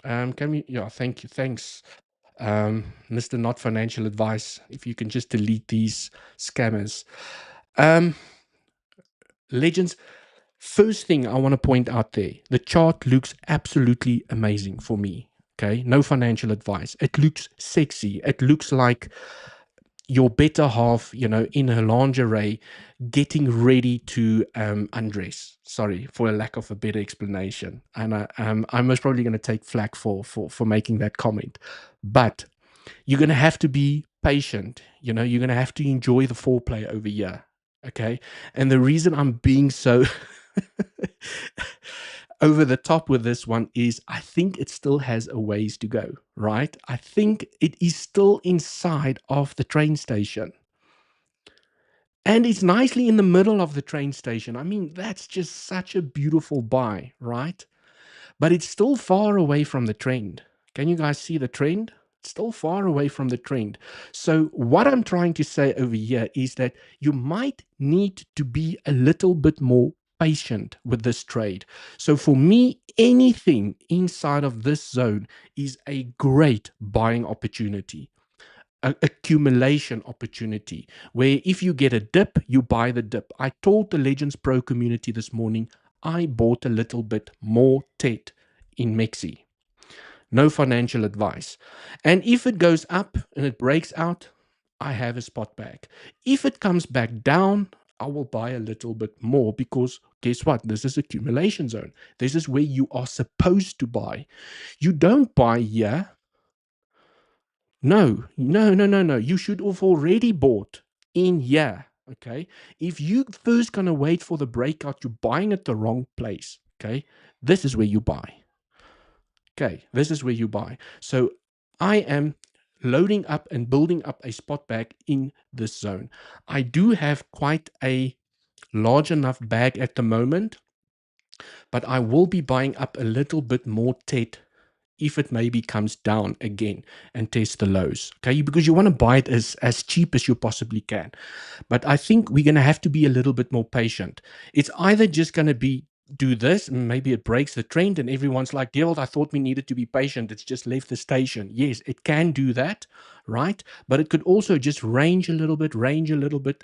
Can we, yeah, thank you. Thanks. Mr. Not Financial Advice, if you can just delete these scammers. Legends, first thing I want to point out there, the chart looks absolutely amazing for me. Okay, no financial advice. It looks sexy. It looks like your better half, you know, in her lingerie, getting ready to undress. Sorry for a lack of a better explanation, and I'm most probably going to take flack for making that comment, but you're going to have to be patient. You know, you're going to have to enjoy the foreplay over here. Okay. And the reason I'm being so over the top with this one is I think it still has a ways to go, right? I think it is still inside of the train station. And it's nicely in the middle of the train station. I mean, that's just such a beautiful buy, right? But it's still far away from the trend. Can you guys see the trend? It's still far away from the trend. So what I'm trying to say over here is that you might need to be a little bit more patient with this trade. So for me, anything inside of this zone is a great buying opportunity. Accumulation opportunity where if you get a dip, you buy the dip. I told the Legends Pro community this morning, I bought a little bit more TED in 𝗬𝗍. No financial advice. And if it goes up and it breaks out, I have a spot back. If it comes back down, I will buy a little bit more because guess what? This is accumulation zone. This is where you are supposed to buy. You don't buy here. No. You should have already bought in here. Okay. If you first gonna wait for the breakout, you're buying at the wrong place. Okay. This is where you buy. Okay. This is where you buy. So I am loading up and building up a spot bag in this zone. I do have quite a large enough bag at the moment, but I will be buying up a little bit more TED if it maybe comes down again and test the lows, okay? Because you want to buy it as cheap as you possibly can. But I think we're going to have to be a little bit more patient. It's either just going to be do this, and maybe it breaks the trend and everyone's like, Dewald, I thought we needed to be patient. It's just left the station. Yes, it can do that, right? But it could also just range a little bit,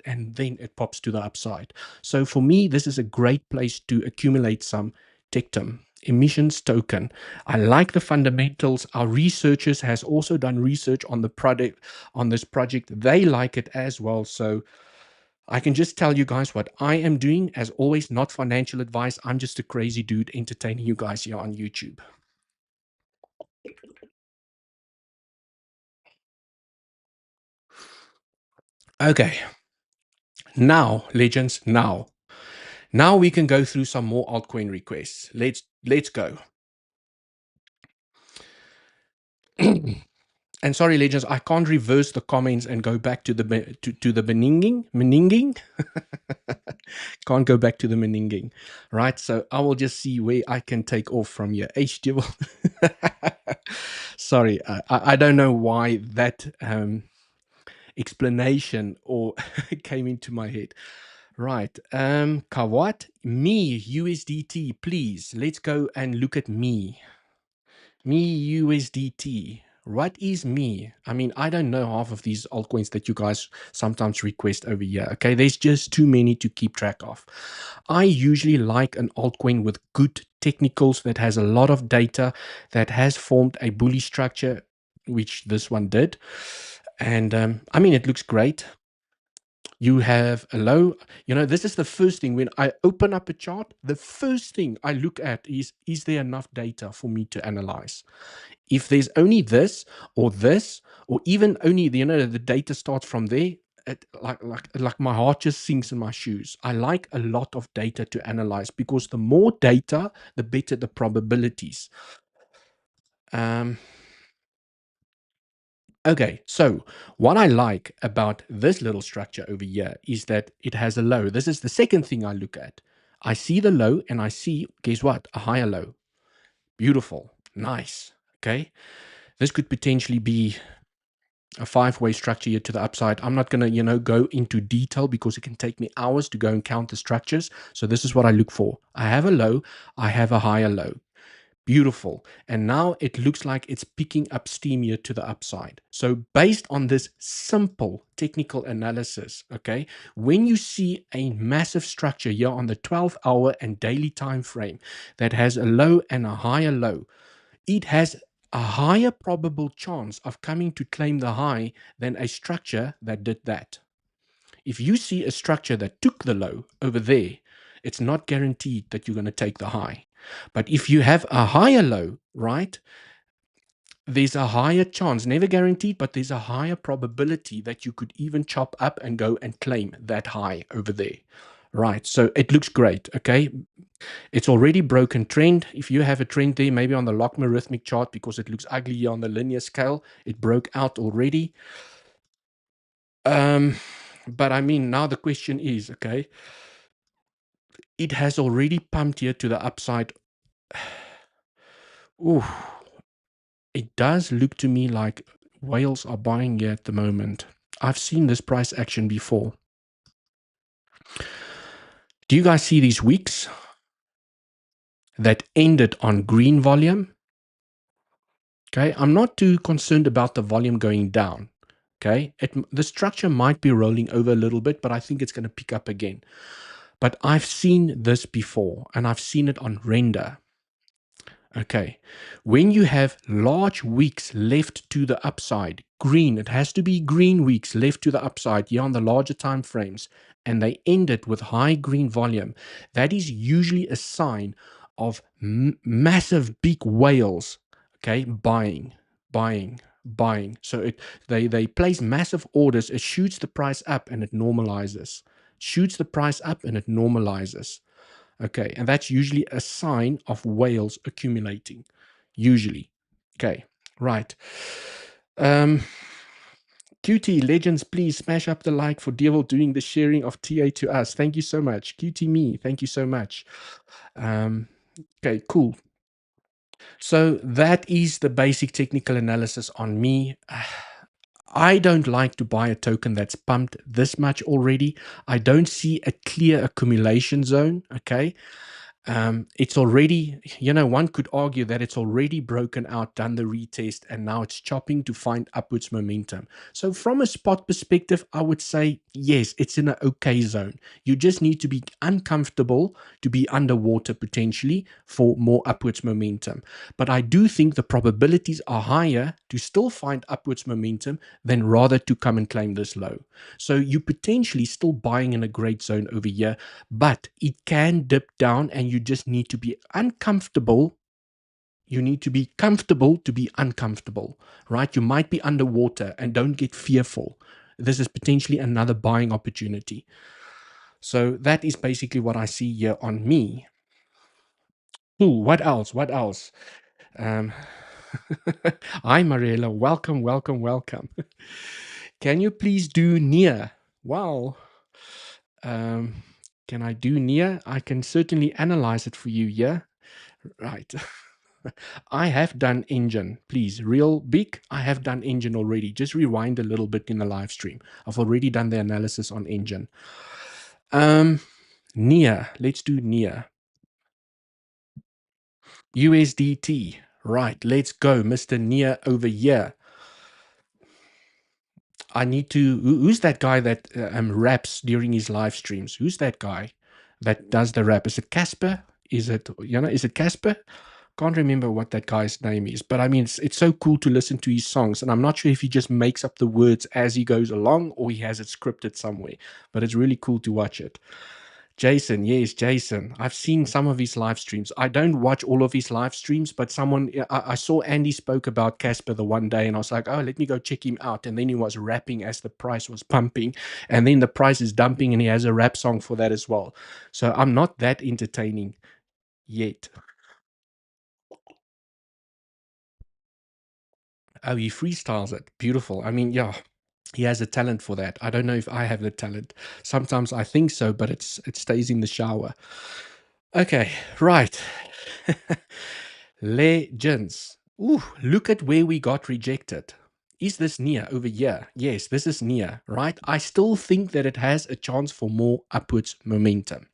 and then it pops to the upside. So for me, this is a great place to accumulate some TECTUM emissions token. I like the fundamentals. Our researchers has also done research on the product, on this project. They like it as well. So I can just tell you guys what I am doing. As always, not financial advice. I'm just a crazy dude entertaining you guys here on YouTube. Okay. Now, legends, now we can go through some more altcoin requests. Let's go. And sorry, legends, I can't reverse the comments and go back to the meninging. Can't go back to the meninging, right? So I will just see where I can take off from here. Dewald. Sorry, I don't know why that explanation or came into my head. Right, Kawat, me USDT, please. Let's go and look at me. Me USDT. What is me? I mean, I don't know half of these altcoins that you guys sometimes request over here. Okay, there's just too many to keep track of. I usually like an altcoin with good technicals that has a lot of data, that has formed a bullish structure, which this one did. And I mean, it looks great. You have a low, this is the first thing when I open up a chart, the first thing I look at is there enough data for me to analyze? If there's only this, or even only the data starts from there, like my heart just sinks in my shoes. I like a lot of data to analyze because the more data, the better the probabilities. Okay, so what I like about this little structure over here is that it has a low. This is the second thing I look at. I see the low and I see, guess what? A higher low. Beautiful. Nice. Okay. This could potentially be a five-way structure here to the upside. I'm not going to, go into detail because it can take me hours to go and count the structures. So this is what I look for. I have a low. I have a higher low. Beautiful. And now it looks like it's picking up steam here to the upside. So based on this simple technical analysis, okay, when you see a massive structure here on the 12-hour and daily time frame that has a low and a higher low, it has a higher probable chance of coming to claim the high than a structure that did that. If you see a structure that took the low over there, it's not guaranteed that you're going to take the high. But if you have a higher low, right, there's a higher chance, never guaranteed, but there's a higher probability that you could even chop up and go and claim that high over there. Right, so it looks great, okay? It's already broken trend. If you have a trend there, maybe on the logarithmic chart, because it looks ugly on the linear scale, it broke out already. But I mean, now the question is, okay, it has already pumped here to the upside. Ooh, it does look to me like whales are buying here at the moment. I've seen this price action before. Do you guys see these weeks that ended on green volume? Okay, I'm not too concerned about the volume going down. Okay, the structure might be rolling over a little bit, but I think it's going to pick up again. But I've seen this before, and I've seen it on render. Okay, when you have large weeks left to the upside, green, it has to be green weeks left to the upside here on the larger time frames, and they end it with high green volume, that is usually a sign of massive big whales, okay, buying. So they place massive orders, it shoots the price up and it normalizes. Shoots the price up and it normalizes. Okay, and that's usually a sign of whales accumulating, usually. Okay, right. QT Legends, please smash up the like for Dewald doing the sharing of TA to us. Thank you so much. QT me, thank you so much. Okay, cool. So that is the basic technical analysis on me. I don't like to buy a token that's pumped this much already. I don't see a clear accumulation zone, okay? It's already, one could argue that it's already broken out, done the retest, and now it's chopping to find upwards momentum. So from a spot perspective, I would say, yes, it's in an okay zone. You just need to be uncomfortable to be underwater potentially for more upwards momentum. But I do think the probabilities are higher to still find upwards momentum than rather to come and claim this low. So you're potentially still buying in a great zone over here, but it can dip down and you just need to be uncomfortable. You need to be comfortable to be uncomfortable, right? You might be underwater and don't get fearful. This is potentially another buying opportunity. So that is basically what I see here on me. Ooh, what else? What else? Hi, Mariela. Welcome, welcome, welcome. Can you please do near? Wow. Can I do near? I can certainly analyze it for you, yeah? Right. I have done engine. Please, real big. I have done engine already. Just rewind a little bit in the live stream. I've already done the analysis on engine. Near. Let's do near. USDT. Right, let's go, Mr. Nia over here. I need to. Who's that guy that raps during his live streams? Who's that guy that does the rap? Is it Casper? Is it Is it Casper? Can't remember what that guy's name is, but I mean, it's so cool to listen to his songs, and I'm not sure if he just makes up the words as he goes along or he has it scripted somewhere. But it's really cool to watch it. Jason, yes, Jason. I've seen some of his live streams. I don't watch all of his live streams, but I saw Andy spoke about Casper the one day, and I was like, oh, let me go check him out. And then he was rapping as the price was pumping, and then the price is dumping, and he has a rap song for that as well. So I'm not that entertaining yet. Oh, he freestyles it. Beautiful. I mean, yeah, he has a talent for that. I don't know if I have the talent. Sometimes I think so, but it stays in the shower. Okay, right. Legends. Ooh, look at where we got rejected. Is this Nia over here? Yes, this is Nia, right? I still think that it has a chance for more upwards momentum.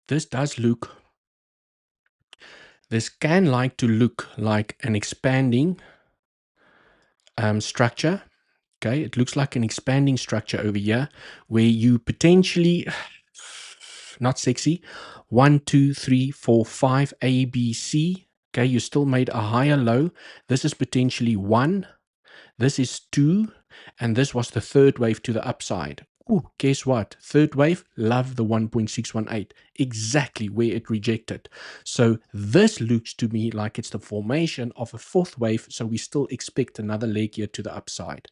This does look, this can like to look like an expanding structure. Okay, it looks like an expanding structure over here where you potentially, not sexy, 1, 2, 3, 4, 5, A, B, C. Okay, you still made a higher low. This is potentially 1. This is 2. And this was the third wave to the upside. Ooh, guess what? Third wave, love the 1.618. Exactly where it rejected. So this looks to me like it's the formation of a fourth wave. So we still expect another leg here to the upside.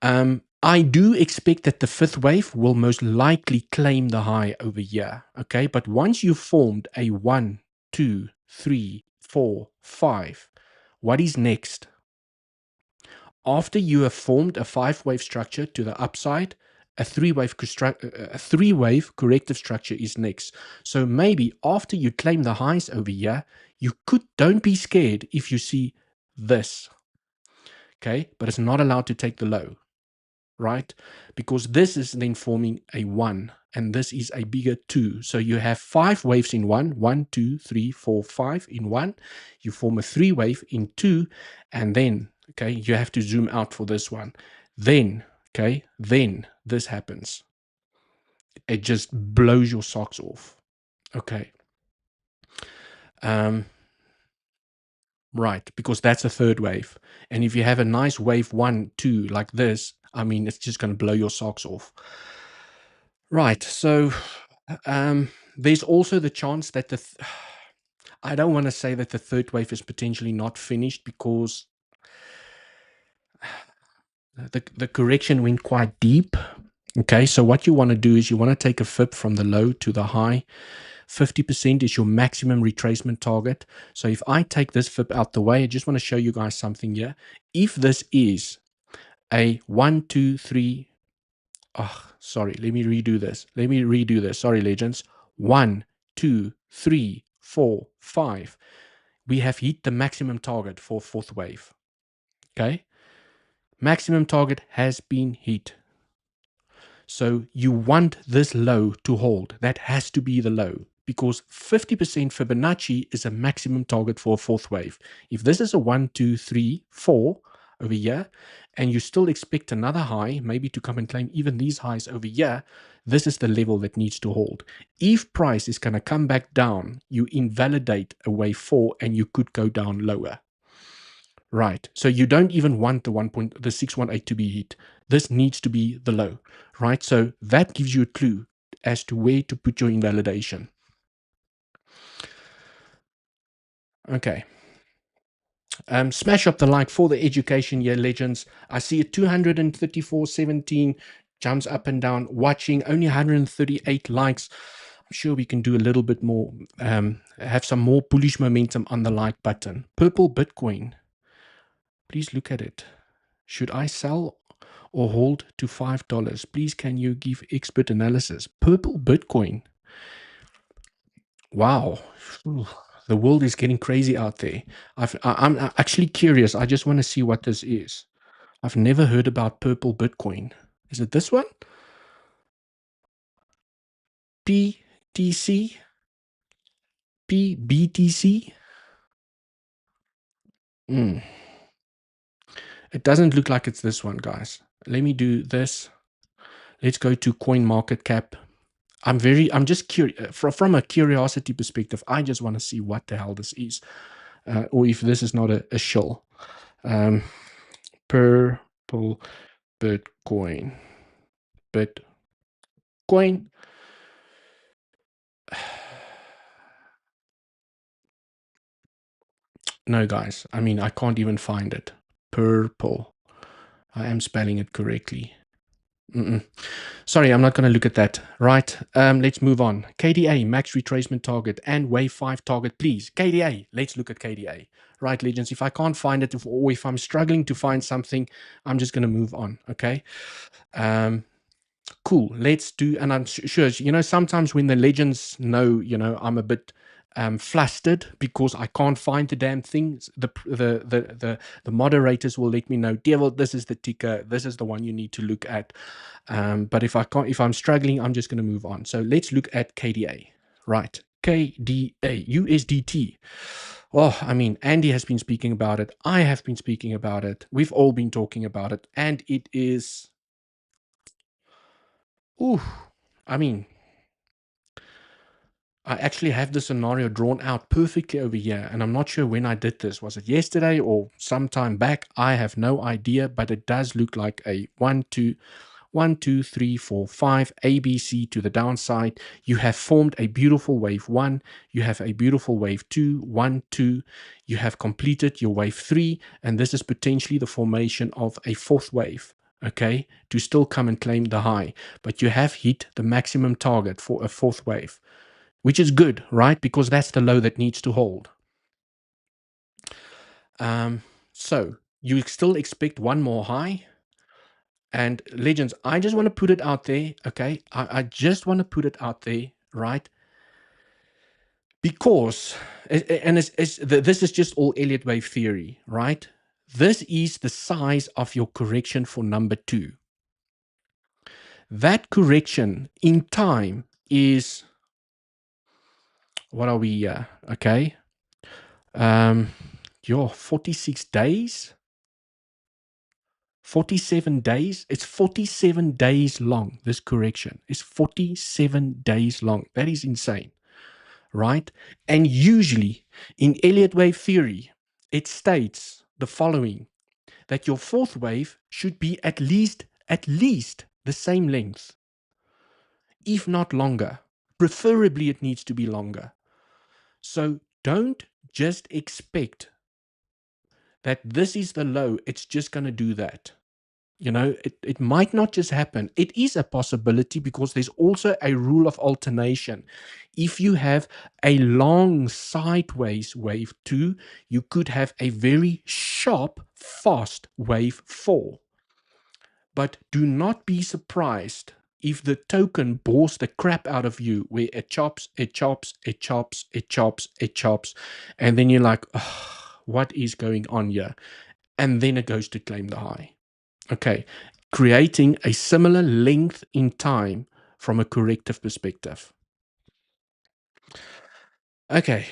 I do expect that the fifth wave will most likely claim the high over here. Okay, but once you've formed a 1, 2, 3, 4, 5, what is next? After you have formed a 5-wave structure to the upside, a 3-wave corrective structure is next. So maybe after you claim the highs over here, don't be scared if you see this. Okay, but it's not allowed to take the low, right? Because this is then forming a 1 and this is a bigger 2. So you have 5 waves in 1, 1, 2, 3, 4, 5 in 1. You form a 3 wave in 2, and then, okay, you have to zoom out for this one. Then, okay, then this happens. It just blows your socks off. Okay. Right, because that's a third wave. And if you have a nice wave 1, 2 like this, I mean, it's just going to blow your socks off. Right, so there's also the chance that I don't want to say that the third wave is potentially not finished because the correction went quite deep. Okay, so what you want to do is you want to take a fib from the low to the high. 50% is your maximum retracement target. So if I take this fib out the way, I just want to show you guys something here. If this is a 1, 2, 3, sorry, let me redo this. Sorry, legends. 1, 2, 3, 4, 5. We have hit the maximum target for fourth wave. Okay, maximum target has been hit. So you want this low to hold. That has to be the low because 50% Fibonacci is a maximum target for a fourth wave. If this is a 1, 2, 3, 4 over here, and you still expect another high, maybe to come and claim even these highs over here, this is the level that needs to hold. If price is going to come back down, you invalidate a wave 4 and you could go down lower. Right. So you don't even want the 618 to be hit. This needs to be the low, right? So that gives you a clue as to where to put your invalidation. Okay. Smash up the like for the education here, legends. I see it 234.17 jumps up and down watching, only 138 likes. I'm sure we can do a little bit more, have some more bullish momentum on the like button. Purple Bitcoin. Please look at it. Should I sell or hold to $5? Please, can you give expert analysis? Purple Bitcoin. Wow. Ooh, the world is getting crazy out there. I'm actually curious. I just want to see what this is. I've never heard about Purple Bitcoin. Is it this one? PTC? BTC. It doesn't look like it's this one, guys. Let me do this. Let's go to CoinMarketCap. I'm just curious from a curiosity perspective. I just want to see what the hell this is, or if this is not a shill. Purple Bitcoin. No, guys. I mean, I can't even find it. Purple. I am spelling it correctly. Sorry, I'm not going to look at that. Right. Let's move on. KDA, max retracement target, and wave 5 target, please. KDA. Let's look at KDA. Right, legends. If I can't find it, or if I'm struggling to find something, I'm just going to move on. Okay. Cool. Let's do, and I'm sure, sometimes when the legends know, I'm a bit flustered because I can't find the damn things. The moderators will let me know, Dewald, this is the ticker, this is the one you need to look at. But if I'm struggling, I'm just going to move on. So let's look at KDA. Right. KDA, USDT. Well, I mean, Andy has been speaking about it. I have been speaking about it. We've all been talking about it. And it is, I mean, I actually have the scenario drawn out perfectly over here, and I'm not sure when I did this. Was it yesterday or sometime back? I have no idea, but it does look like a 1, 2, 3, 4, 5 ABC to the downside. You have formed a beautiful wave 1. You have a beautiful wave 2, 1, 2. You have completed your wave 3, and this is potentially the formation of a fourth wave. Okay, to still come and claim the high, but you have hit the maximum target for a fourth wave, which is good, right? Because that's the low that needs to hold. So you still expect one more high. And legends, I just want to put it out there, okay? I just want to put it out there, right? Because, and this is just all Elliott wave theory, right? This is the size of your correction for number 2. That correction in time is, what are we, okay? 46 days, 47 days. It's 47 days long. This correction is 47 days long. That is insane, right? And usually in Elliott wave theory, it states the following, that your fourth wave should be at least the same length, if not longer. Preferably it needs to be longer. So don't just expect that this is the low, it's just going to do that. It might not just happen. It is a possibility because there's also a rule of alternation. If you have a long sideways wave 2, you could have a very sharp, fast wave 4. But do not be surprised if the token bores the crap out of you, where it chops, it chops, it chops, it chops, it chops, and then you're like, oh, what is going on here? And then it goes to claim the high. Okay, creating a similar length in time from a corrective perspective. Okay,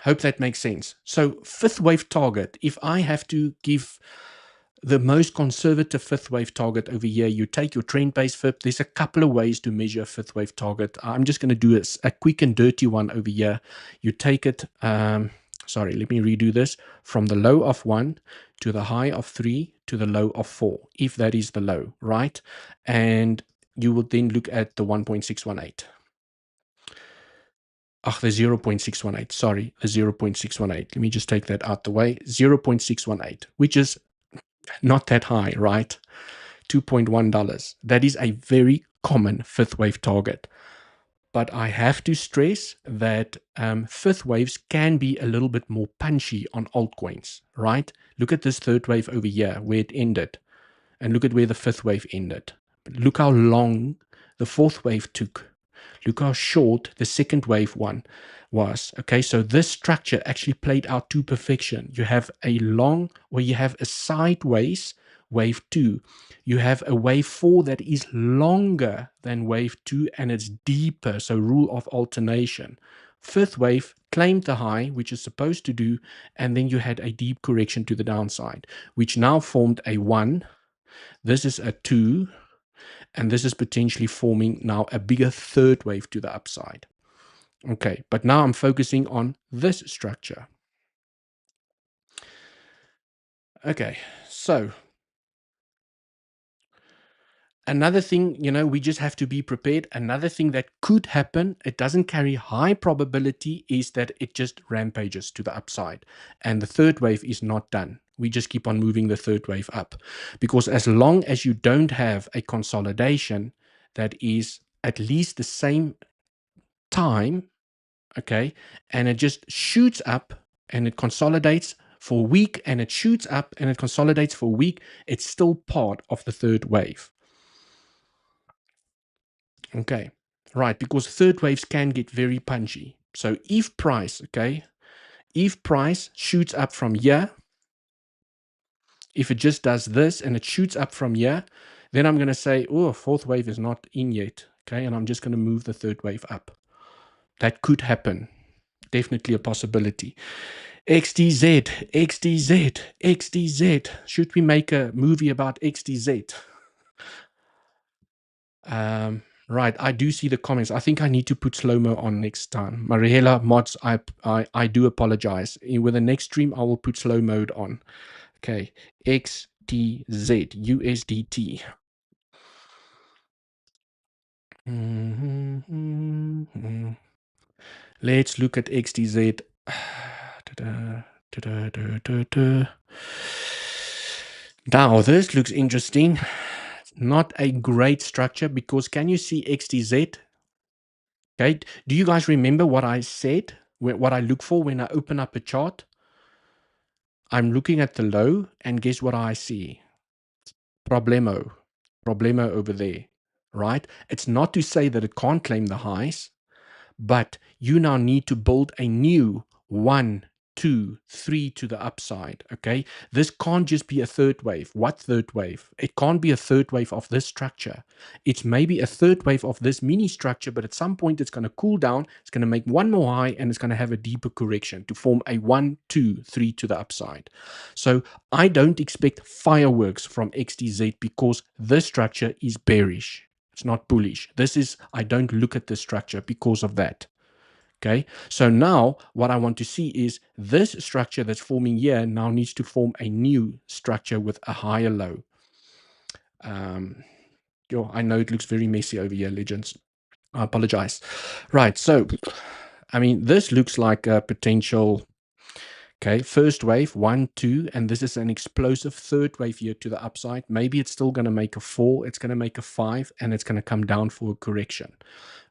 hope that makes sense. So fifth wave target, if I have to give the most conservative fifth wave target over here, you take your trend-based FIB. There's a couple of ways to measure a fifth wave target. I'm just going to do a quick and dirty one over here. You take it, sorry, let me redo this, from the low of 1 to the high of 3 to the low of 4, if that is the low, right? And you will then look at the 1.618. The 0.618, sorry, the 0.618. Let me just take that out the way. 0.618, which is not that high, right? $2.1. That is a very common fifth wave target. But I have to stress that fifth waves can be a little bit more punchy on altcoins, right? Look at this third wave over here where it ended, and look at where the fifth wave ended. But look how long the fourth wave took. Look how short the second wave one was. Okay, so this structure actually played out to perfection. You have a long, or you have a sideways wave 2. You have a wave 4 that is longer than wave 2 and it's deeper. So rule of alternation fifth wave claimed the high, which is supposed to do, and then you had a deep correction to the downside, which now formed a 1. This is a 2, and this is potentially forming now a bigger third wave to the upside. Okay, but now I'm focusing on this structure. Okay, so another thing, we just have to be prepared. Another thing that could happen, it doesn't carry high probability, is that it just rampages to the upside and the third wave is not done. We just keep on moving the third wave up, because as long as you don't have a consolidation that is at least the same time, okay, and it just shoots up and it consolidates for a week and it shoots up and it consolidates for a week, it's still part of the third wave. Okay, right, because third waves can get very punchy. So if price, okay, if price shoots up from here, if it just does this and it shoots up from here, then I'm going to say, oh, fourth wave is not in yet, okay, and I'm just going to move the third wave up. That could happen. Definitely a possibility. XDZ, XDZ, XDZ. Should we make a movie about XDZ? Right, I do see the comments. I think I need to put slow-mo on next time. Mariela mods, I do apologize. With the next stream, I will put slow mode on. Okay, XDZ, USDT. Let's look at XDZ. Now, this looks interesting. Not a great structure, because can you see XDZ? Okay, do you guys remember what I said, what I look for when I open up a chart? I'm looking at the low, and guess what I see? Problemo over there, right? It's not to say that it can't claim the highs, but you now need to build a new 1, 2, 3 to the upside, okay? This can't just be a third wave. What third wave? It can't be a third wave of this structure. It's maybe a third wave of this mini structure, but at some point it's going to cool down, it's going to make one more high, and it's going to have a deeper correction to form a 1, 2, 3 to the upside. So I don't expect fireworks from XDZ, because this structure is bearish. It's not bullish. I don't look at this structure because of that. Okay, so now what I want to see is this structure that's forming here now needs to form a new structure with a higher low. I know it looks very messy over here, legends. I apologize. Right, so, I mean, this looks like a potential, okay, first wave, 1, 2, and this is an explosive third wave here to the upside. Maybe it's still going to make a 4, it's going to make a 5, and it's going to come down for a correction.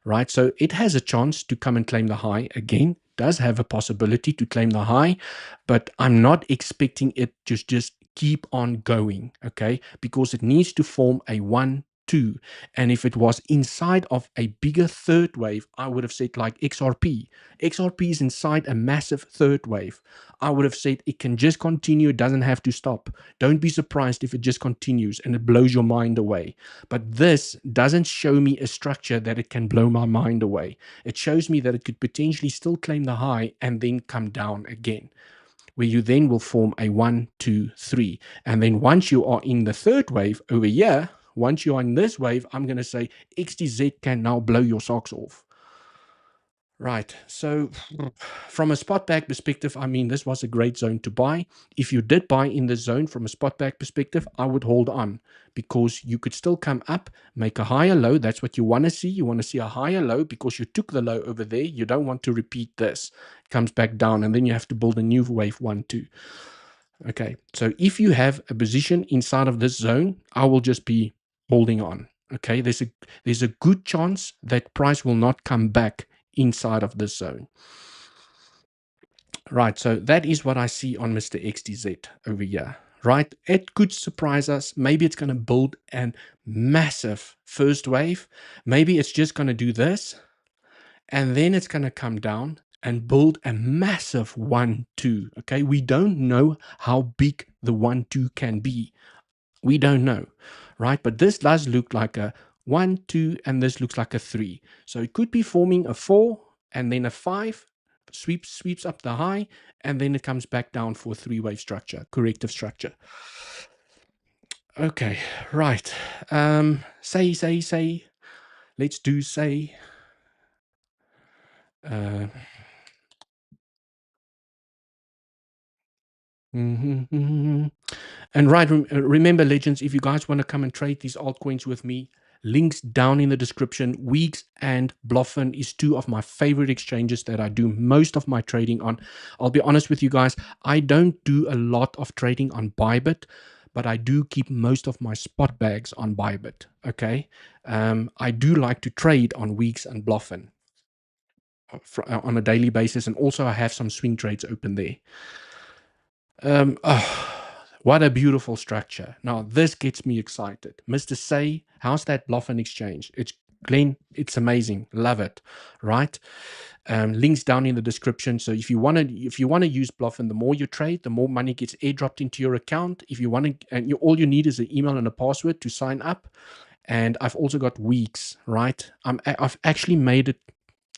Right, so it has a chance to come and claim the high again, does have a possibility to claim the high, but I'm not expecting it to just keep on going, okay, because it needs to form a 1, 2, and if it was inside of a bigger third wave, I would have said like XRP is inside a massive third wave. I would have said it can just continue, it doesn't have to stop. Don't be surprised if it just continues and it blows your mind away. But this doesn't show me a structure that it can blow my mind away. It shows me that it could potentially still claim the high and then come down again, where you then will form a 1, 2, 3. And then once you are in the third wave over here, once you are in this wave, I'm going to say XDZ can now blow your socks off. Right, so from a spot back perspective, I mean, this was a great zone to buy. If you did buy in this zone from a spot back perspective, I would hold on, because you could still come up, make a higher low. That's what you want to see. You want to see a higher low because you took the low over there. You don't want to repeat this. It comes back down, and then you have to build a new wave 1, 2. Okay, so if you have a position inside of this zone, I will just be holding on. Okay, there's a good chance that price will not come back inside of this zone. Right, so that is what I see on Mr. XDZ over here. Right, it could surprise us. Maybe it's going to build a massive first wave. Maybe it's just going to do this, and then it's going to come down and build a massive 1, 2. Okay, we don't know how big the 1, 2 can be. We don't know, right? But this does look like a 1, 2, and this looks like a 3. So it could be forming a 4, and then a 5, sweeps up the high, and then it comes back down for a 3-wave structure, corrective structure. Okay, right. Say. Let's do say. And right, remember, legends, if you guys want to come and trade these altcoins with me, links down in the description. Weeks and Bluffin is 2 of my favorite exchanges that I do most of my trading on. I'll be honest with you guys, I don't do a lot of trading on Bybit, but I do keep most of my spot bags on Bybit. Okay, I do like to trade on Weeks and Bluffin on a daily basis, and also I have some swing trades open there. What a beautiful structure. Now, this gets me excited. Mr. Say, how's that Bluffin exchange? It's Glenn, it's amazing. Love it. Right? Links down in the description. So if you want to use Bluffin, the more you trade, the more money gets airdropped into your account. If you want to, and all you need is an email and a password to sign up. And I've also got Weeks, right? I've actually made it.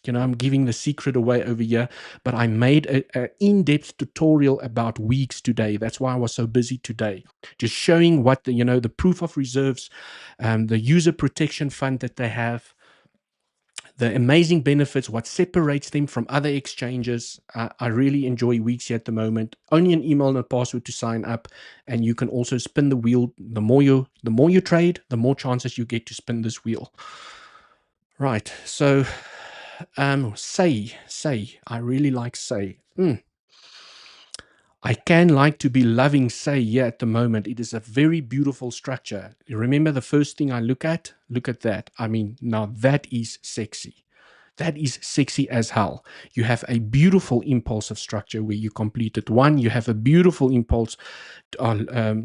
I'm giving the secret away over here, but I made an in-depth tutorial about Weeks today. That's why I was so busy today, just showing what the proof of reserves, the user protection fund that they have, the amazing benefits, what separates them from other exchanges. I really enjoy Weeks here at the moment. Only an email and a password to sign up, and you can also spin the wheel. The more you trade, the more chances you get to spin this wheel. Right. So. Say. I really like Say. I can like to be loving Say here at the moment. It is a very beautiful structure. You remember the first thing I look at? Look at that. I mean, now that is sexy. That is sexy as hell. You have a beautiful impulsive structure where you completed 1. You have a beautiful impulse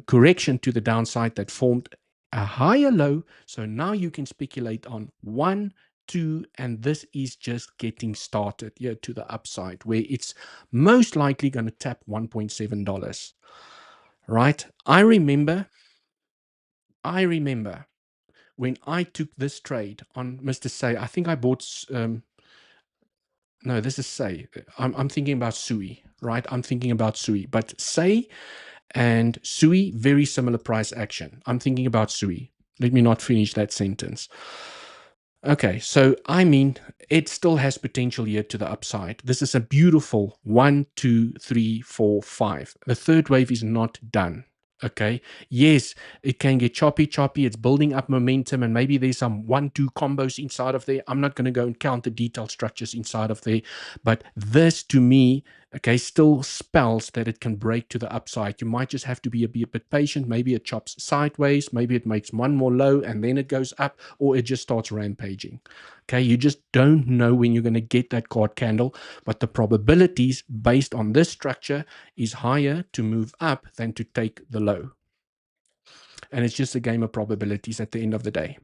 correction to the downside that formed a higher low. So now you can speculate on 1, 2, and this is just getting started here to the upside, where it's most likely going to tap $1.7. Right? I remember when I took this trade on Mr. Say. I think I bought no, this is Say. I'm thinking about 𝗖𝗍, right? I'm thinking about 𝗖𝗍, but Say and 𝗖𝗍, very similar price action. I'm thinking about 𝗖𝗍. Let me not finish that sentence. Okay, so I mean, it still has potential here to the upside. This is a beautiful 1, 2, 3, 4, 5. The third wave is not done. Okay, yes, it can get choppy. It's building up momentum, and maybe there's some 1, 2 combos inside of there. I'm not going to go and count the detailed structures inside of there, but this to me, okay, still spells that it can break to the upside. You might just have to be a bit patient. Maybe it chops sideways, maybe it makes one more low and then it goes up, or it just starts rampaging. Okay, you just don't know when you're going to get that card candle, but the probabilities based on this structure is higher to move up than to take the low. And it's just a game of probabilities at the end of the day.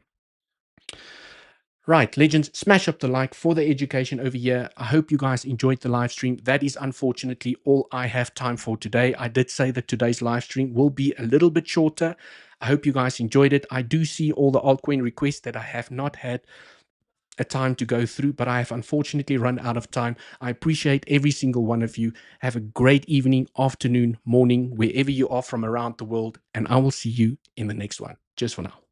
Right, legends, smash up the like for the education over here. I hope you guys enjoyed the live stream. That is unfortunately all I have time for today. I did say that today's live stream will be a little bit shorter. I hope you guys enjoyed it. I do see all the altcoin requests that I have not had a time to go through, but I have unfortunately run out of time. I appreciate every single one of you. Have a great evening, afternoon, morning, wherever you are from around the world, and I will see you in the next one. Just for now.